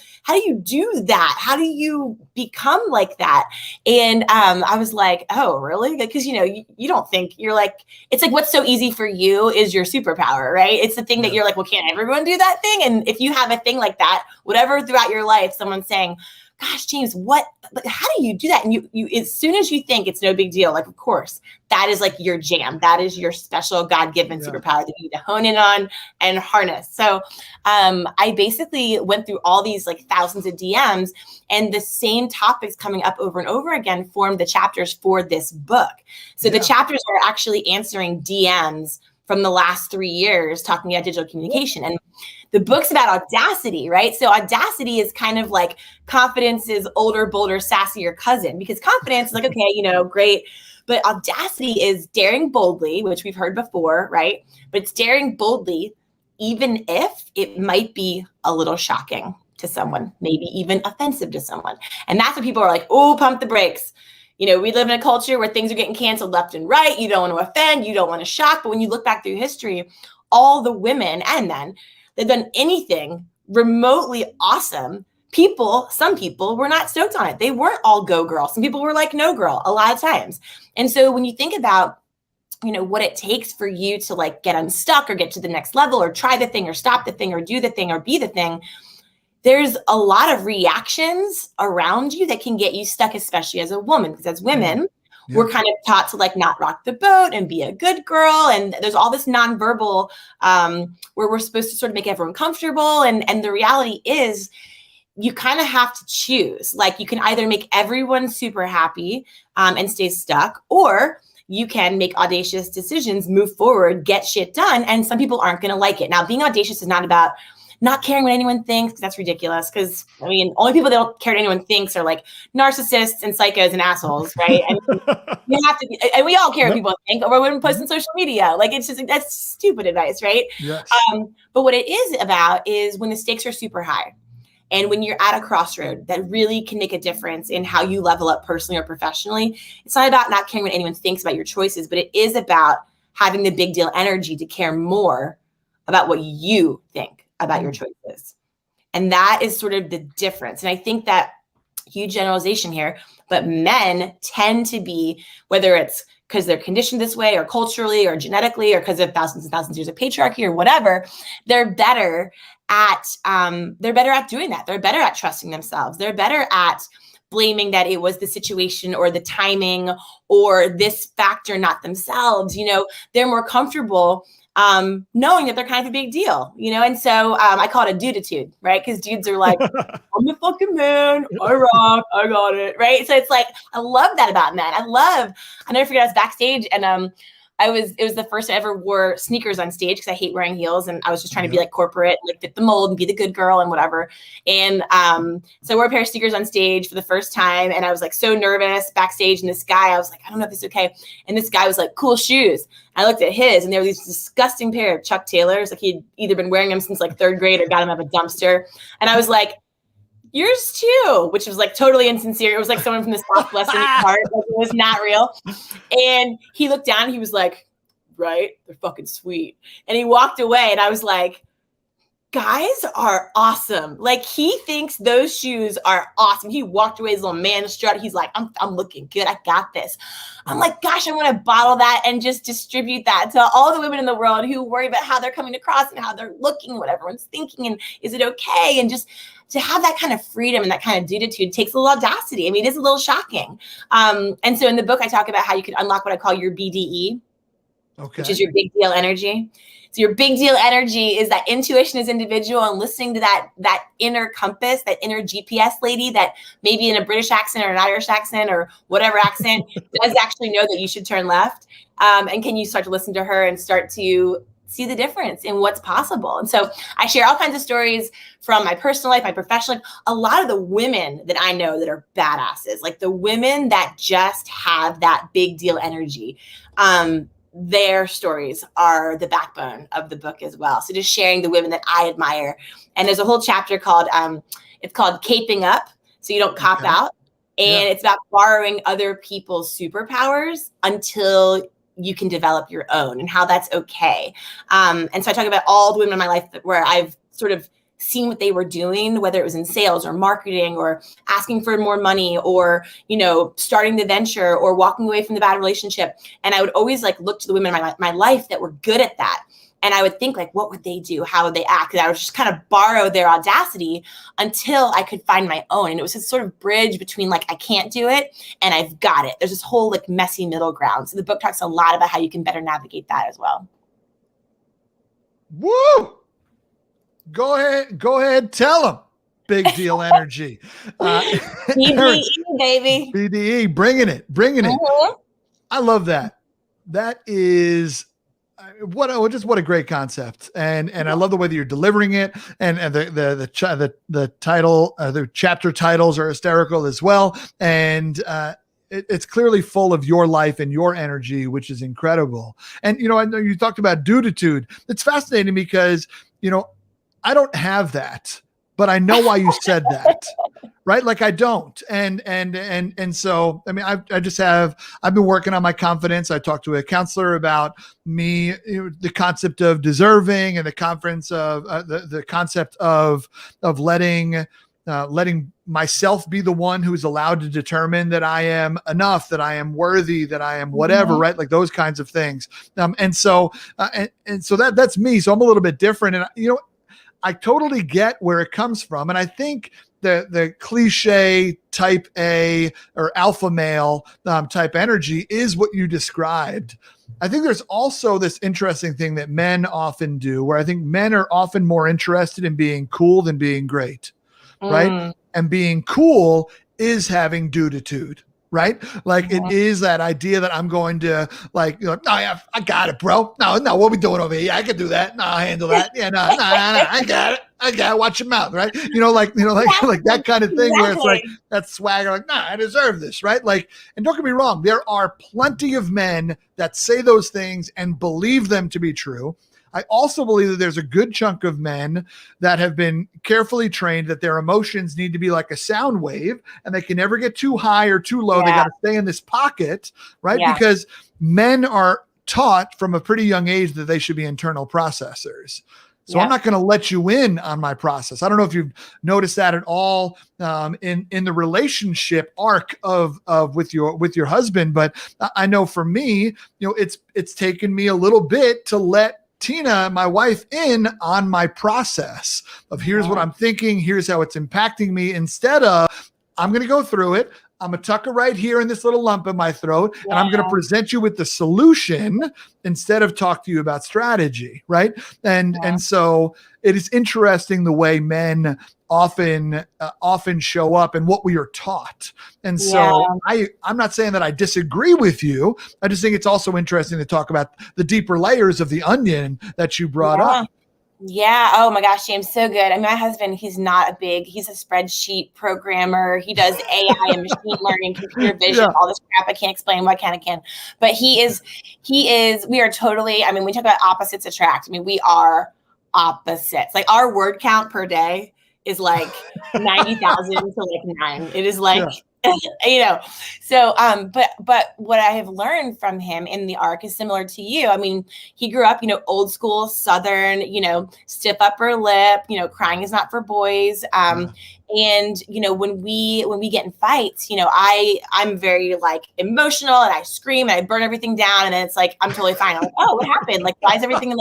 do that? How do you become like that? And I was like, oh, really? Because you don't think it's what's so easy for you is your superpower, right? It's the thing that you're well, can't everyone do that thing? And if you have a thing like that, whatever throughout your life, someone's saying, gosh, James, how do you do that? And you as soon as you think it's no big deal, of course, that is your jam. That is your special God-given superpower that you need to hone in on and harness. So I basically went through all these thousands of DMs, and the same topics coming up over and over again formed the chapters for this book. So the chapters are actually answering DMs from the last 3 years talking about digital communication. And the book's about audacity, right? So audacity is kind of confidence's older, bolder, sassier cousin, because confidence is okay, great. But audacity is daring boldly, which we've heard before, right? But it's daring boldly, even if it might be a little shocking to someone, maybe even offensive to someone. And that's when people are oh, pump the brakes. We live in a culture where things are getting canceled left and right. You don't want to offend, you don't want to shock. But when you look back through history, all the women and men that done anything remotely awesome, some people were not stoked on it. They weren't all go girl. Some people were no girl a lot of times. And so when you think about, what it takes for you to get unstuck or get to the next level or try the thing or stop the thing or do the thing or be the thing, there's a lot of reactions around you that can get you stuck, especially as a woman, because as women, we're kind of taught to not rock the boat and be a good girl. And there's all this nonverbal where we're supposed to sort of make everyone comfortable. And the reality is you kind of have to choose. You can either make everyone super happy and stay stuck, or you can make audacious decisions, move forward, get shit done. And some people aren't going to like it. Now, being audacious is not about not caring what anyone thinks, because that's ridiculous. Because only people that don't care what anyone thinks are narcissists and psychos and assholes, right? You have to be, and we all care what people think, or we wouldn't post on social media. It's just that's stupid advice, right? Yes. But what it is about is when the stakes are super high, And when you're at a crossroad that really can make a difference in how you level up personally or professionally, it's not about not caring what anyone thinks about your choices, but it is about having the big deal energy to care more about what you think about your choices. And that is sort of the difference. And I think that huge generalization here, but men tend to be, whether it's because they're conditioned this way or culturally or genetically or because of thousands and thousands of years of patriarchy or whatever, they're better at doing that. They're better at trusting themselves. They're better at blaming that it was the situation or the timing or this factor, not themselves. They're more comfortable knowing that they're kind of a big deal, and so I call it a duditude, right? Because dudes are like, I'm the fucking man, I rock, I got it, right? So it's like, I love that about men. I never forget, I was backstage and it was the first time I ever wore sneakers on stage because I hate wearing heels, and I was just trying to be like corporate, like fit the mold and be the good girl and whatever. And so I wore a pair of sneakers on stage for the first time, and I was like so nervous backstage. And this guy, I was like, I don't know if this is okay. And this guy was like, cool shoes. And I looked at his, and they were these disgusting pair of Chuck Taylors. Like he'd either been wearing them since like third grade or got them out of a dumpster. And I was like, yours too, which was like totally insincere. It was like someone from the Southwestern part. Like, it was not real. And he looked down and he was like, right, they're fucking sweet. And he walked away, and I was like, guys are awesome. Like, he thinks those shoes are awesome. He walked away, his little man strut. He's like, I'm looking good. I got this. I'm like, gosh, I want to bottle that and just distribute that to all the women in the world who worry about how they're coming across and how they're looking, what everyone's thinking, and is it okay? And just to have that kind of freedom and that kind of duditude takes a little audacity. I mean, it is a little shocking. And so in the book, I talk about how you can unlock what I call your BDE, which is your big deal energy. So your big deal energy is that intuition is individual, and listening to that inner compass, that inner GPS lady that maybe in a British accent or an Irish accent or whatever accent does actually know that you should turn left. And can you start to listen to her and start to see the difference in what's possible? And so I share all kinds of stories from my personal life, my professional life. A lot of the women that I know that are badasses, like the women that just have that big deal energy, their stories are the backbone of the book as well. So just sharing the women that I admire. And there's a whole chapter called, it's called Caping Up, so you don't cop out. And it's about borrowing other people's superpowers until you can develop your own, and how that's okay. And so I talk about all the women in my life where I've sort of seen what they were doing, whether it was in sales or marketing or asking for more money or, starting the venture or walking away from the bad relationship. And I would always like look to the women in my life that were good at that. And I would think like, what would they do? How would they act? And I would just kind of borrow their audacity until I could find my own. And it was this sort of bridge between like, I can't do it and I've got it. There's this whole like messy middle ground. So the book talks a lot about how you can better navigate that as well. Woo! Go ahead. Tell them. Big deal energy. BDE, baby. BDE, bringing it. I love that. That is what a great concept. And I love the way that you're delivering it. And the title, the chapter titles are hysterical as well. And it's clearly full of your life and your energy, which is incredible. And, I know you talked about duditude. It's fascinating because, I don't have that, but I know why you said that, right? Like I don't. And so, I mean, I've been working on my confidence. I talked to a counselor about me, the concept of deserving and the concept of letting myself be the one who's allowed to determine that I am enough, that I am worthy, that I am whatever, right? Like those kinds of things. And so that's me. So I'm a little bit different. And I totally get where it comes from. And I think the cliche type A or alpha male type energy is what you described. I think there's also this interesting thing that men often do, where I think men are often more interested in being cool than being great, right? And being cool is having duditude. Right? Like it is that idea that I'm going to like, no, yeah, I got it, bro. No, what are we doing over here? Yeah, I can do that. No, I'll handle that. Yeah, no, I got it. Watch your mouth, right? Like that kind of thing where it's like that swagger, like, I deserve this, right? Like, and don't get me wrong, there are plenty of men that say those things and believe them to be true. I also believe that there's a good chunk of men that have been carefully trained that their emotions need to be like a sound wave and they can never get too high or too low. They got to stay in this pocket, right? Because men are taught from a pretty young age that they should be internal processors. So I'm not going to let you in on my process. I don't know if you've noticed that at all in the relationship arc of with your husband, but I know for me, it's taken me a little bit to let Tina, my wife, in on my process of here's what I'm thinking, here's how it's impacting me, instead of I'm going to go through it. I'm going to tuck it right here in this little lump in my throat, and I'm going to present you with the solution instead of talk to you about strategy, right? And so it is interesting the way men often show up and what we are taught. And so I'm not saying that I disagree with you. I just think it's also interesting to talk about the deeper layers of the onion that you brought up. Yeah. Oh my gosh, James, so good. I mean, my husband, he's a spreadsheet programmer. He does AI and machine learning, computer vision, all this crap. I can't explain why I can. But we are totally, I mean, we talk about opposites attract. I mean, we are opposites. Like our word count per day is like 90,000 to like 9. It is like, so, but what I have learned from him in the arc is similar to you. I mean, he grew up, old school Southern, stiff upper lip, crying is not for boys. And, when we get in fights, I'm very like emotional and I scream and I burn everything down. And then it's like, I'm totally fine. I'm like, oh, what happened? Like, why is everything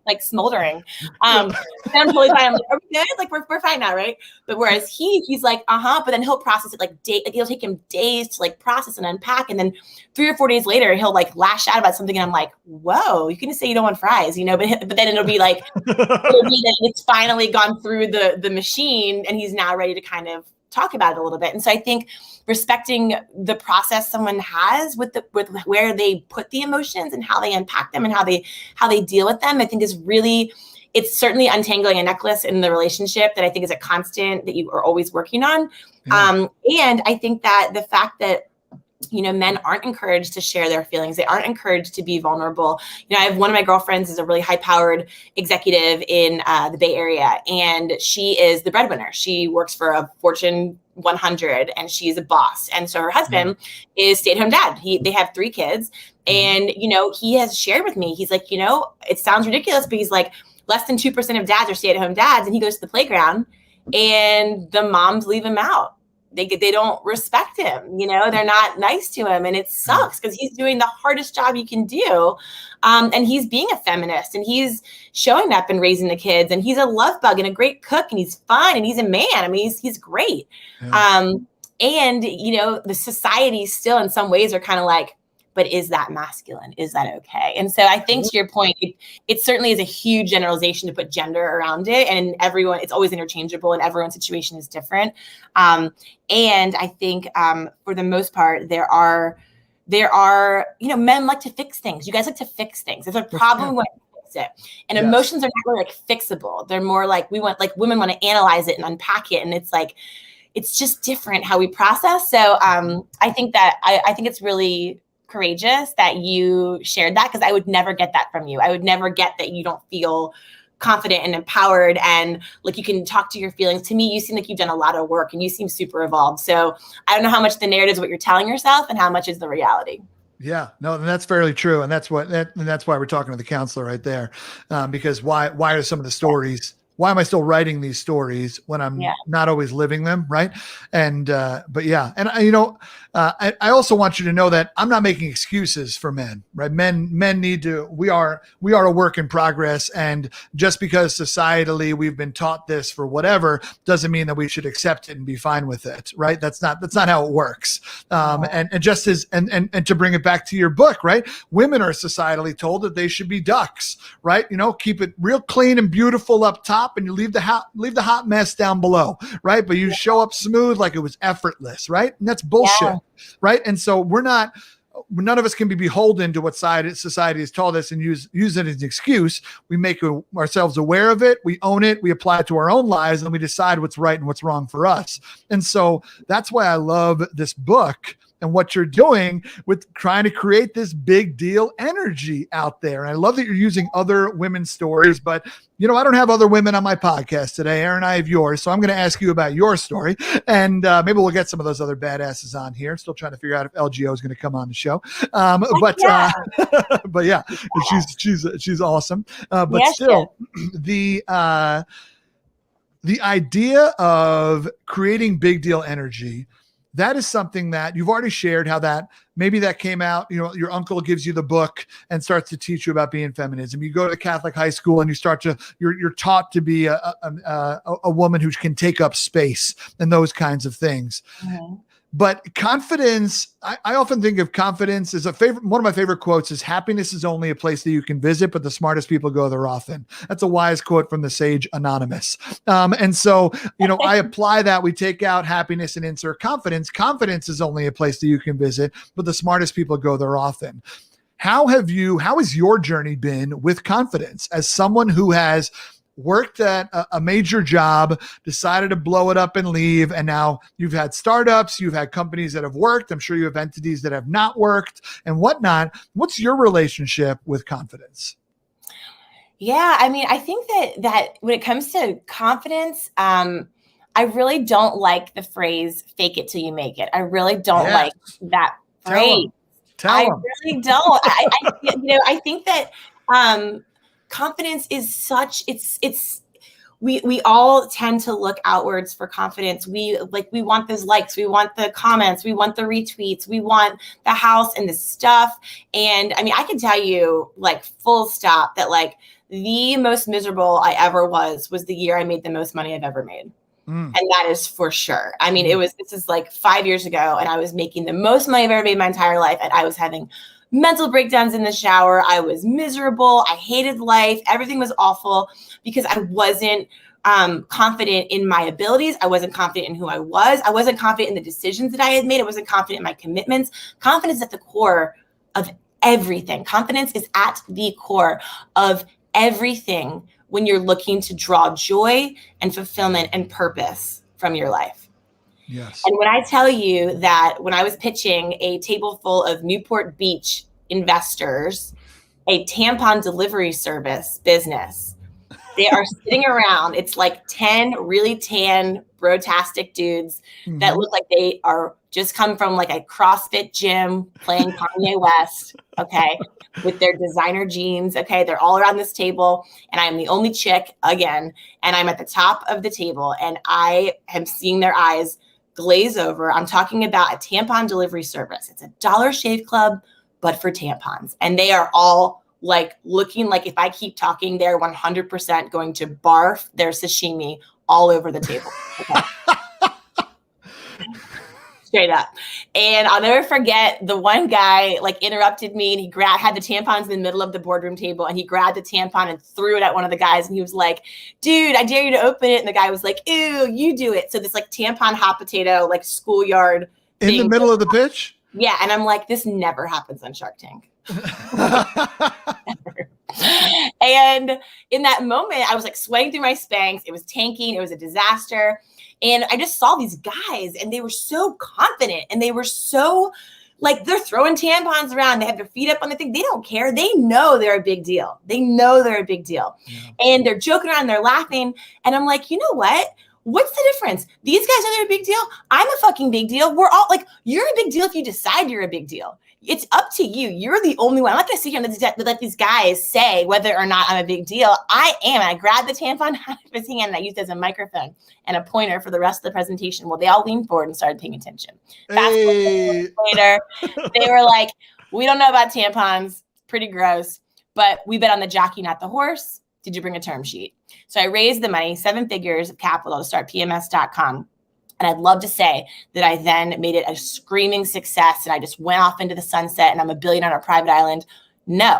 like smoldering? Then I'm totally fine. I'm like, are we good? Like, we're fine now. Right. But whereas he's like, but then he'll process it like it'll take him days to like process and unpack. And then 3 or 4 days later, he'll like lash out about something. And I'm like, whoa, you can just say you don't want fries, but then it'll be like, it's finally gone through the machine and he's now ready to kind of talk about it a little bit. And so I think respecting the process someone has with where they put the emotions and how they unpack them and how they deal with them, I think is really, it's certainly untangling a necklace in the relationship that I think is a constant that you are always working on. And I think that the fact that men aren't encouraged to share their feelings. They aren't encouraged to be vulnerable. I have one of my girlfriends is a really high-powered executive in the Bay Area, and she is the breadwinner. She works for a Fortune 100, and she's a boss. And so her husband is stay-at-home dad. They have 3 kids, and he has shared with me. He's like, it sounds ridiculous, but he's like, less than 2% of dads are stay-at-home dads, and he goes to the playground, and the moms leave him out. They don't respect him, they're not nice to him. And it sucks because he's doing the hardest job you can do. And he's being a feminist and he's showing up and raising the kids and he's a love bug and a great cook and he's fun and he's a man. I mean, he's great. And, the society still in some ways are kind of like, but is that masculine? Is that okay? And so I think to your point, it certainly is a huge generalization to put gender around it. And everyone, it's always interchangeable and everyone's situation is different. And I think for the most part, there are, men like to fix things. You guys like to fix things. There's a problem when you fix it. And emotions are not really like fixable. They're more like women want to analyze it and unpack it. And it's like, it's just different how we process. So I think it's really courageous that you shared that because I would never get that from you. I would never get that you don't feel confident and empowered and like you can talk to your feelings. To me, you seem like you've done a lot of work and you seem super evolved. So I don't know how much the narrative is what you're telling yourself and how much is the reality. Yeah, no, and that's fairly true. And that's why we're talking to the counselor right there. Because why are some of the stories, why am I still writing these stories when I'm not always living them? Right. And, but yeah. And I also want you to know that I'm not making excuses for men, right? Men need to, we are a work in progress. And just because societally we've been taught this for whatever, doesn't mean that we should accept it and be fine with it. Right. That's not how it works. And just as, and to bring it back to your book, right? Women are societally told that they should be ducks, right? Keep it real clean and beautiful up top and you leave the hot mess down below, right? But you show up smooth like it was effortless, right? And that's bullshit, right? And so none of us can be beholden to what society has told us and use it as an excuse. We make ourselves aware of it, we own it, we apply it to our own lives, and we decide what's right and what's wrong for us. And so that's why I love this book and what you're doing with trying to create this big deal energy out there. And I love that you're using other women's stories, but I don't have other women on my podcast today. Erin, I have yours. So I'm going to ask you about your story, and maybe we'll get some of those other badasses on here. Still trying to figure out if LGO is going to come on the show. But yeah, she's awesome. But still, the idea of creating big deal energy, that is something that you've already shared, how that maybe that came out, your uncle gives you the book and starts to teach you about being feminism. You go to the Catholic high school and you're taught to be a woman who can take up space and those kinds of things. Mm-hmm. But confidence, I often think of confidence as one of my favorite quotes is, happiness is only a place that you can visit, but the smartest people go there often. That's a wise quote from the sage Anonymous. And so, I apply that. We take out happiness and insert confidence. Confidence is only a place that you can visit, but the smartest people go there often. How has your journey been with confidence as someone who has worked at a major job, decided to blow it up and leave, and now you've had startups, you've had companies that have worked, I'm sure you have entities that have not worked and whatnot. What's your relationship with confidence? Yeah, I mean, I think that when it comes to confidence, I really don't like the phrase "fake it till you make it." I really don't like that phrase. Tell 'em. I really don't. I think that confidence is such, we all tend to look outwards for confidence. We want those likes, we want the comments, we want the retweets, we want the house and the stuff. And I mean, I can tell you full stop that the most miserable I ever was the year I made the most money I've ever made. And that is for sure. I mean, this is 5 years ago, and I was making the most money I've ever made in my entire life. And I was having mental breakdowns in the shower. I was miserable. I hated life. Everything was awful because I wasn't confident in my abilities. I wasn't confident in who I was. I wasn't confident in the decisions that I had made. I wasn't confident in my commitments. Confidence is at the core of everything. Confidence is at the core of everything when you're looking to draw joy and fulfillment and purpose from your life. Yes. And when I tell you that when I was pitching a table full of Newport Beach investors, a tampon delivery service business, they are sitting around. It's 10 really tan, brotastic dudes that look like they are just come from a CrossFit gym playing Kanye West, okay, with their designer jeans, okay. They're all around this table, and I'm the only chick again, and I'm at the top of the table, and I am seeing their eyes glaze over. I'm talking about a tampon delivery service. It's a Dollar Shave Club, but for tampons. And they are all looking like if I keep talking, they're 100% going to barf their sashimi all over the table. Okay. Straight up. And I'll never forget the one guy interrupted me, and he had the tampons in the middle of the boardroom table, and he grabbed the tampon and threw it at one of the guys. And he was like, "Dude, I dare you to open it." And the guy was like, "Ew, you do it." So this tampon hot potato, schoolyard in the middle of the pitch. Yeah. And I'm like, this never happens on Shark Tank. And in that moment, I was sweating through my Spanx. It was tanking. It was a disaster. And I just saw these guys, and they were so confident, and they were so they're throwing tampons around. They have their feet up on the thing. They don't care. They know they're a big deal. Yeah. And they're joking around. They're laughing. And I'm like, you know what? What's the difference? These guys know they're a big deal. I'm a fucking big deal. We're all you're a big deal if you decide you're a big deal. It's up to you. You're the only one. I'm not going to sit here and let these guys say whether or not I'm a big deal. I am. And I grabbed the tampon out of his hand, and I used it as a microphone and a pointer for the rest of the presentation. Well, they all leaned forward and started paying attention. Later, they were like, "We don't know about tampons. Pretty gross. But we bet on the jockey, not the horse. Did you bring a term sheet?" So I raised the money, 7 figures of capital to start PMS.com. And I'd love to say that I then made it a screaming success, and I just went off into the sunset, and I'm a billionaire on a private island. No,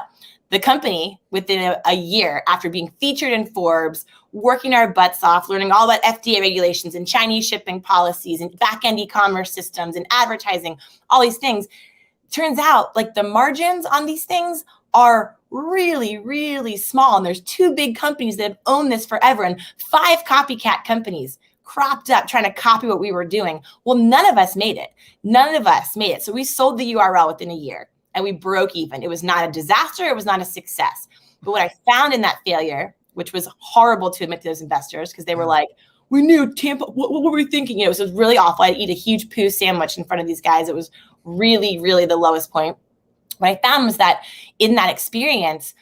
the company within a year after being featured in Forbes, working our butts off, learning all about FDA regulations and Chinese shipping policies and back-end e-commerce systems and advertising, all these things, turns out the margins on these things are really, really small. And there's 2 big companies that have owned this forever and 5 copycat companies cropped up trying to copy what we were doing. Well, none of us made it. None of us made it. So we sold the URL within a year and we broke even. It was not a disaster. It was not a success. But what I found in that failure, which was horrible to admit to those investors, because they were like, we knew Tampa, what were we thinking? It was really awful. I'd eat a huge poo sandwich in front of these guys. It was really, really the lowest point. What I found was that in that experience,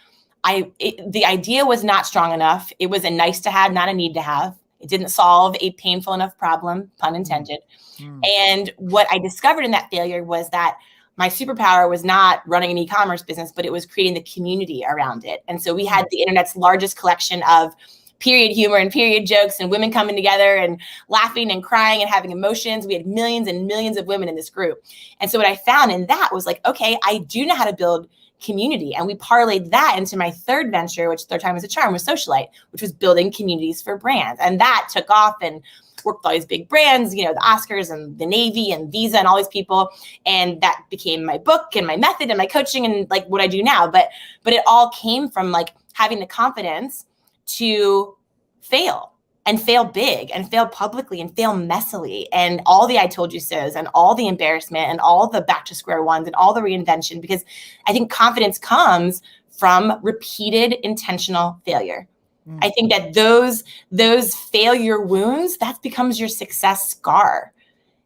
the idea was not strong enough. It was a nice to have, not a need to have. It didn't solve a painful enough problem, pun intended. And what I discovered in that failure was that my superpower was not running an e-commerce business, but it was creating the community around it. And so we had the internet's largest collection of period humor and period jokes and women coming together and laughing and crying and having emotions. We had millions and millions of women in this group. And so what I found in that was like, okay, I do know how to build community. And we parlayed that into my third venture, which third time was a charm, was Socialite, which was building communities for brands. And that took off and worked with all these big brands, you know, the Oscars and the Navy and Visa and all these people. And that became my book and my method and my coaching and like what I do now. But it all came from like having the confidence to fail and fail big and fail publicly and fail messily and all the I told you so's and all the embarrassment and all the back to square ones and all the reinvention, because I think confidence comes from repeated intentional failure. I think that those failure wounds, that becomes your success scar.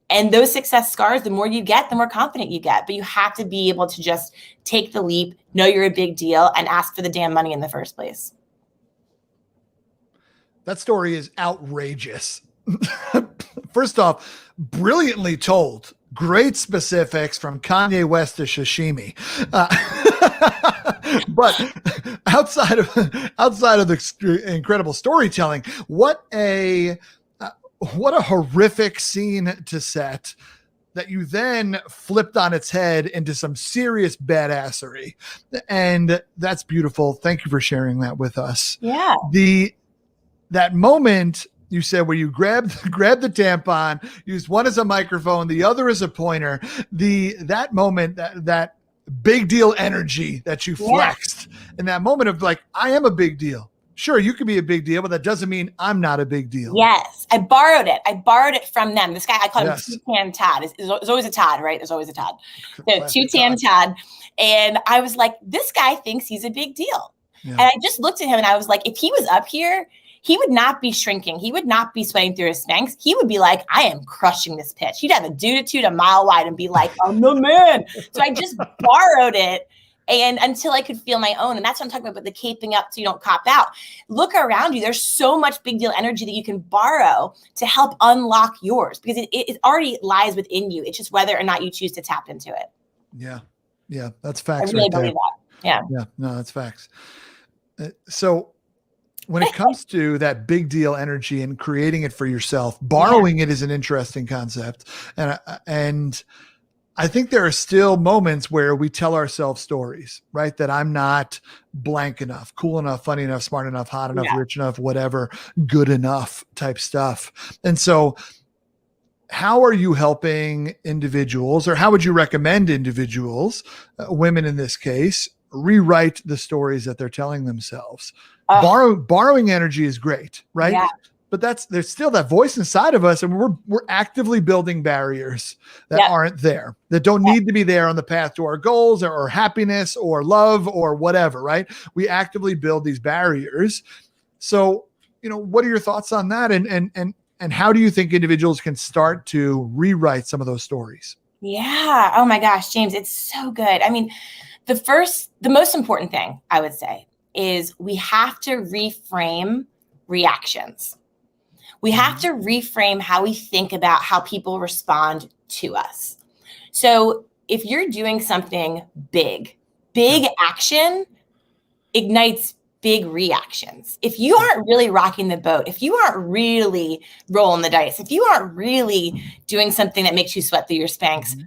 And those success scars, the more you get, the more confident you get. But you have to be able to just take the leap, know you're a big deal, and ask for the damn money in the first place. That story is outrageous. First off, brilliantly told. Great specifics from Kanye West to sashimi. But outside of the incredible storytelling, what a horrific scene to set that you then flipped on its head into some serious badassery. And that's beautiful. Thank you for sharing that with us. Yeah. That moment you said where you grabbed the tampon, used one as a microphone, the other as a pointer, that moment, that big deal energy that you flexed in that moment of like, I am a big deal. Sure, you could be a big deal, but that doesn't mean I'm not a big deal. Yes. I borrowed it from them. This guy, I call him Two-Tan Todd. There's always a Todd, right? There's always a Todd. So Two-Tan Todd. And I was like, this guy thinks he's a big deal. Yeah. And I just looked at him and I was like, if he was up here, he would not be shrinking. He would not be sweating through his Spanx. He would be like, I am crushing this pitch. He'd have a dude a mile wide and be like, I'm the man. So I just borrowed it and until I could feel my own. And that's what I'm talking about the caping up so you don't cop out. Look around you. There's so much big deal energy that you can borrow to help unlock yours because it already lies within you. It's just whether or not you choose to tap into it. Yeah. Yeah. That's facts. I really believe that. Yeah. Yeah. No, that's facts. So when it comes to that big deal energy and creating it for yourself, borrowing it is an interesting concept. And I think there are still moments where we tell ourselves stories, right? That I'm not blank enough, cool enough, funny enough, smart enough, hot enough, rich enough, whatever, good enough type stuff. And so how are you helping individuals, or how would you recommend individuals, women in this case, rewrite the stories that they're telling themselves? Borrowing energy is great, right? Yeah. But there's still that voice inside of us, and we're actively building barriers that aren't there, that don't need to be there on the path to our goals or happiness or love or whatever, right? We actively build these barriers. So, what are your thoughts on that? And how do you think individuals can start to rewrite some of those stories? Yeah. Oh my gosh, James, it's so good. I mean, the most important thing I would say is we have to reframe reactions. We have to reframe how we think about how people respond to us. So if you're doing something big action ignites big reactions. If you aren't really rocking the boat, if you aren't really rolling the dice, if you aren't really doing something that makes you sweat through your Spanx,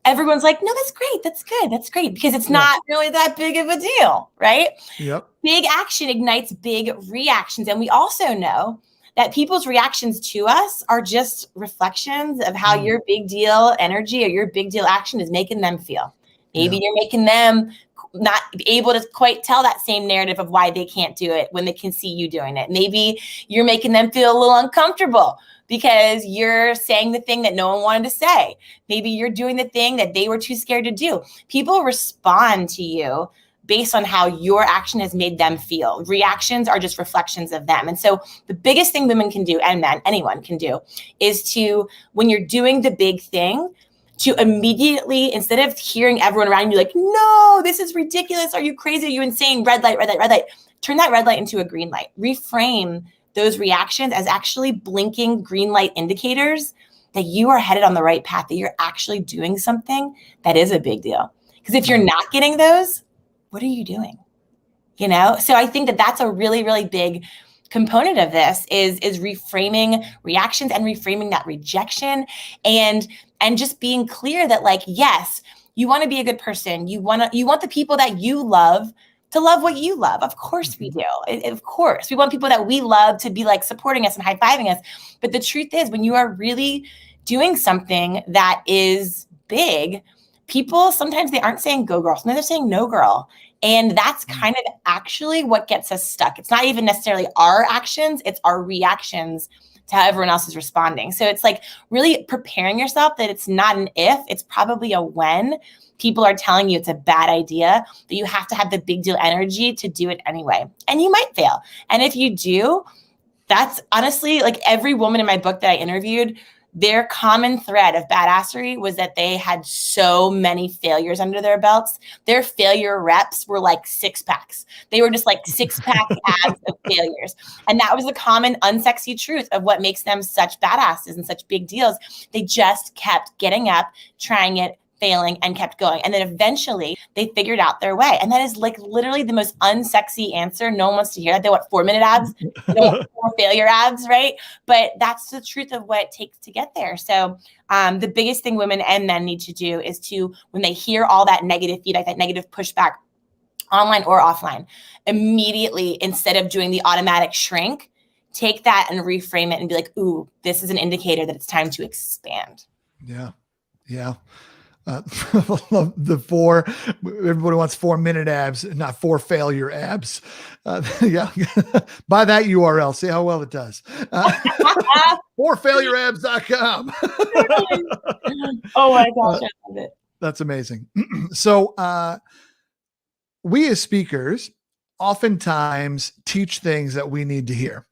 everyone's like, no, that's great. That's good. That's great. Because it's not really that big of a deal, right? Yep. Big action ignites big reactions. And we also know that people's reactions to us are just reflections of how your big deal energy or your big deal action is making them feel. Maybe you're making them not able to quite tell that same narrative of why they can't do it when they can see you doing it. Maybe you're making them feel a little uncomfortable because you're saying the thing that no one wanted to say. Maybe you're doing the thing that they were too scared to do. People respond to you based on how your action has made them feel. Reactions are just reflections of them. And so the biggest thing women can do, and men, anyone can do, is to, when you're doing the big thing, to immediately, instead of hearing everyone around you like, no, this is ridiculous. Are you crazy? Are you insane? Red light, red light, red light. Turn that red light into a green light. Reframe those reactions as actually blinking green light indicators that you are headed on the right path, that you're actually doing something that is a big deal. Because if you're not getting those, what are you doing? So I think that that's a really, really big component of this is reframing reactions and reframing that rejection and just being clear that, like, yes, you want to be a good person. You want the people that you love to love what you love. Of course we do. Of course. We want people that we love to be like supporting us and high-fiving us. But the truth is, when you are really doing something that is big, people, sometimes they aren't saying go girl. Sometimes they're saying no girl. And that's kind of actually what gets us stuck. It's not even necessarily our actions, it's our reactions to how everyone else is responding. So it's like really preparing yourself that it's not an if, it's probably a when people are telling you it's a bad idea, that you have to have the big deal energy to do it anyway. And you might fail. And if you do, that's honestly, like, every woman in my book that I interviewed, their common thread of badassery was that they had so many failures under their belts. Their failure reps were like six packs. They were just like six-pack abs of failures. And that was the common unsexy truth of what makes them such badasses and such big deals. They just kept getting up, trying it, failing, and kept going. And then eventually they figured out their way. And that is like literally the most unsexy answer. No one wants to hear that. They want 4-minute abs. They want 4 failure abs, right? But that's the truth of what it takes to get there. So the biggest thing women and men need to do is to, when they hear all that negative feedback, that negative pushback, online or offline, immediately, instead of doing the automatic shrink, take that and reframe it and be like, ooh, this is an indicator that it's time to expand. Yeah. Yeah. The 4, everybody wants 4-minute abs, not 4 failure abs. Yeah. Buy that URL. See how well it does. 4failureabs.com. Oh my gosh. I love it. That's amazing. So, we as speakers oftentimes teach things that we need to hear.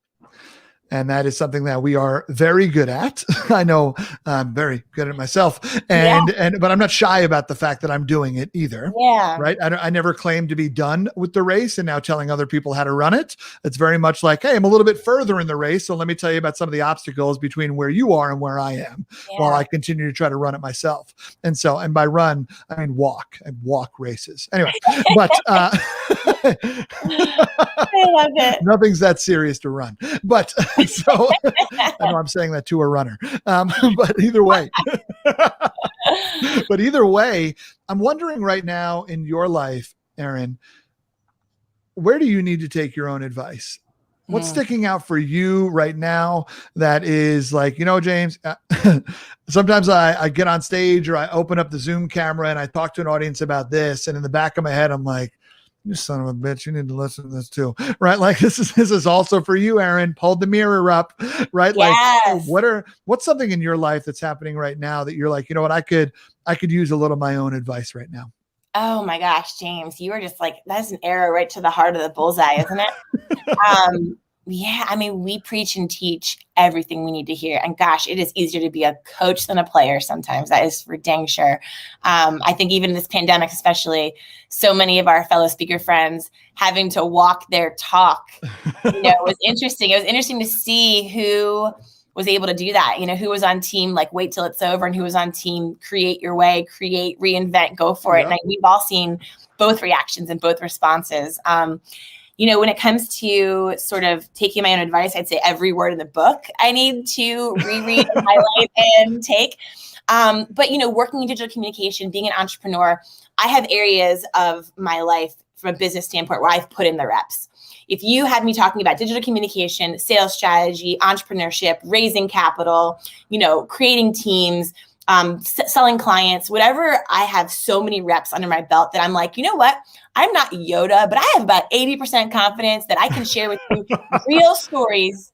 And that is something that we are very good at. I know I'm very good at it myself, but I'm not shy about the fact that I'm doing it either. Yeah. Right. I never claimed to be done with the race and now telling other people how to run it. It's very much like, hey, I'm a little bit further in the race. So let me tell you about some of the obstacles between where you are and where I am while I continue to try to run it myself. And by run, I mean walk. I walk races. Anyway, but I love it. Nothing's that serious to run. But so I know I'm saying that to a runner, but either way, I'm wondering right now in your life, Erin, where do you need to take your own advice? What's sticking out for you right now that is like, James, sometimes I get on stage or I open up the Zoom camera and I talk to an audience about this. And in the back of my head, I'm like, you son of a bitch, you need to listen to this too, right? Like this is also for you, Erin. Hold the mirror up, right? Yes. Like what's something in your life that's happening right now that you're like, you know what, I could use a little of my own advice right now. Oh my gosh, James, you were just like, that's an arrow right to the heart of the bullseye, isn't it? Yeah, I mean, we preach and teach everything we need to hear. And gosh, it is easier to be a coach than a player sometimes. That is for dang sure. I think even in this pandemic, especially, so many of our fellow speaker friends having to walk their talk, was interesting. It was interesting to see who was able to do that, who was on team, like, wait till it's over, and who was on team, create your way, create, reinvent, go for it. And we've all seen both reactions and both responses. When it comes to sort of taking my own advice, I'd say every word in the book I need to reread and highlight and take. But working in digital communication, being an entrepreneur, I have areas of my life from a business standpoint where I've put in the reps. If you had me talking about digital communication, sales strategy, entrepreneurship, raising capital, creating teams, selling clients, whatever. I have so many reps under my belt that I'm like, you know what? I'm not Yoda, but I have about 80% confidence that I can share with you real stories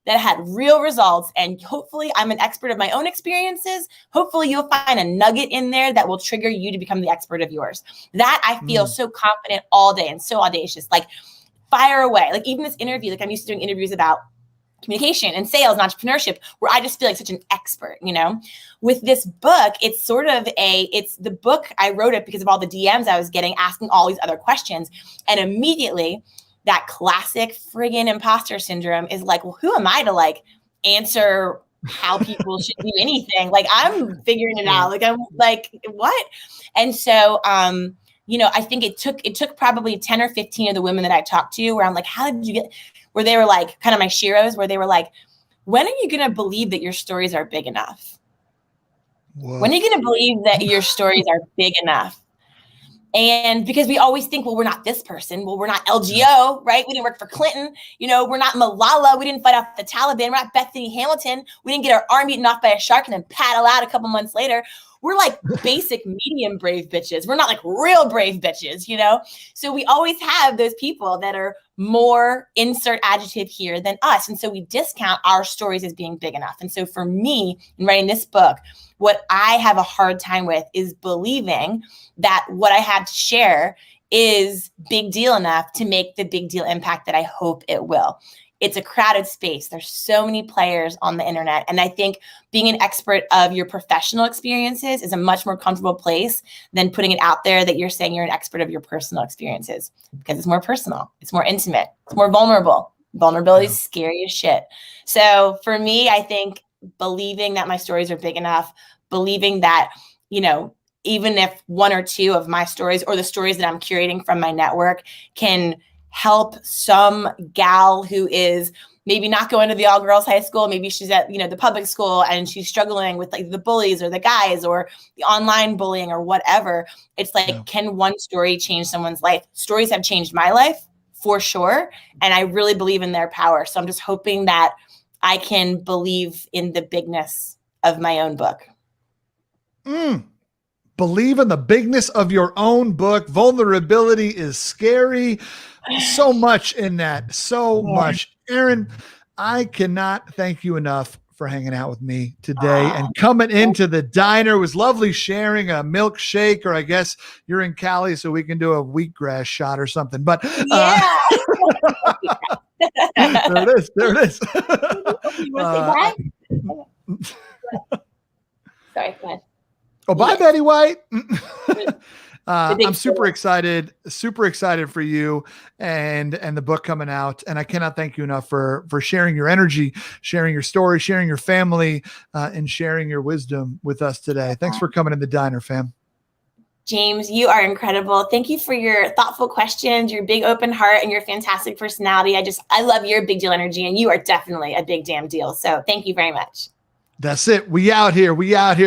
that had real results. And hopefully I'm an expert of my own experiences. Hopefully you'll find a nugget in there that will trigger you to become the expert of yours. That I feel so confident all day and so audacious, like fire away. Like even this interview, like I'm used to doing interviews about communication and sales and entrepreneurship, where I just feel like such an expert, you know. With this book, it's sort of it's the book, I wrote it because of all the DMs I was getting, asking all these other questions. And immediately that classic friggin' imposter syndrome is like, well, who am I to like answer how people should do anything? Like I'm figuring it out. Like I'm like, what? And so, you know, I think it took probably 10 or 15 of the women that I talked to where I'm like, how did you get, where they were like kind of my sheroes, where they were like, when are you going to believe that your stories are big enough? Whoa. When are you going to believe that your stories are big enough? And because we always think, well, we're not this person. Well, we're not LGO, right? We didn't work for Clinton. You know, we're not Malala. We didn't fight off the Taliban. We're not Bethany Hamilton. We didn't get our arm eaten off by a shark and then paddle out a couple months later. We're like basic medium brave bitches. We're not like real brave bitches, you know? So we always have those people that are more insert adjective here than us. And so we discount our stories as being big enough. And so for me, in writing this book, what I have a hard time with is believing that what I have to share is big deal enough to make the big deal impact that I hope it will. It's a crowded space. There's so many players on the internet. And I think being an expert of your professional experiences is a much more comfortable place than putting it out there that you're saying you're an expert of your personal experiences, because it's more personal. It's more intimate. It's more vulnerable. Vulnerability is scary as shit. So for me, I think believing that my stories are big enough, believing that, you know, even if one or two of my stories or the stories that I'm curating from my network can help some gal who is maybe not going to the all girls high school, maybe she's at, you know, the public school and she's struggling with like the bullies or the guys or the online bullying or whatever. It's like, can one story change someone's life? Stories have changed my life for sure. And I really believe in their power. So I'm just hoping that I can believe in the bigness of my own book. Believe in the bigness of your own book. Vulnerability is scary. So much in that. So much. Erin, I cannot thank you enough for hanging out with me today and coming into the diner. It was lovely sharing a milkshake, or I guess you're in Cali, so we can do a wheatgrass shot or something. But yeah. There it is. There it is. You want to say bye? Sorry, go ahead. Oh, bye, Betty White. I'm super excited for you and the book coming out. And I cannot thank you enough for sharing your energy, sharing your story, sharing your family, and sharing your wisdom with us today. Thanks for coming in the diner, fam. James, you are incredible. Thank you for your thoughtful questions, your big open heart, and your fantastic personality. I love your big deal energy, and you are definitely a big damn deal. So thank you very much. That's it. We out here,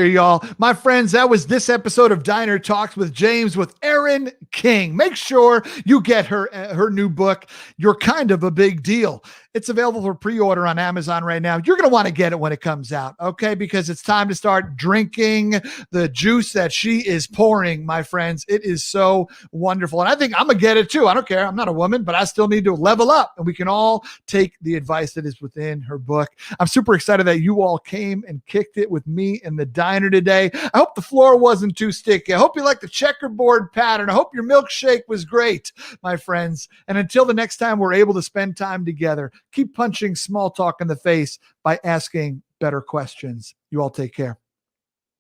y'all. My friends, that was this episode of Diner Talks with James with Erin King. Make sure you get her new book, You're Kind of a Big Deal. It's available for pre-order on Amazon right now. You're going to want to get it when it comes out, okay? Because it's time to start drinking the juice that she is pouring, my friends. It is so wonderful. And I think I'm going to get it too. I don't care. I'm not a woman, but I still need to level up. And we can all take the advice that is within her book. I'm super excited that you all came and kicked it with me in the diner today. I hope the floor wasn't too sticky. I hope you liked the checkerboard pattern. I hope your milkshake was great, my friends. And until the next time we're able to spend time together, keep punching small talk in the face by asking better questions. You all take care.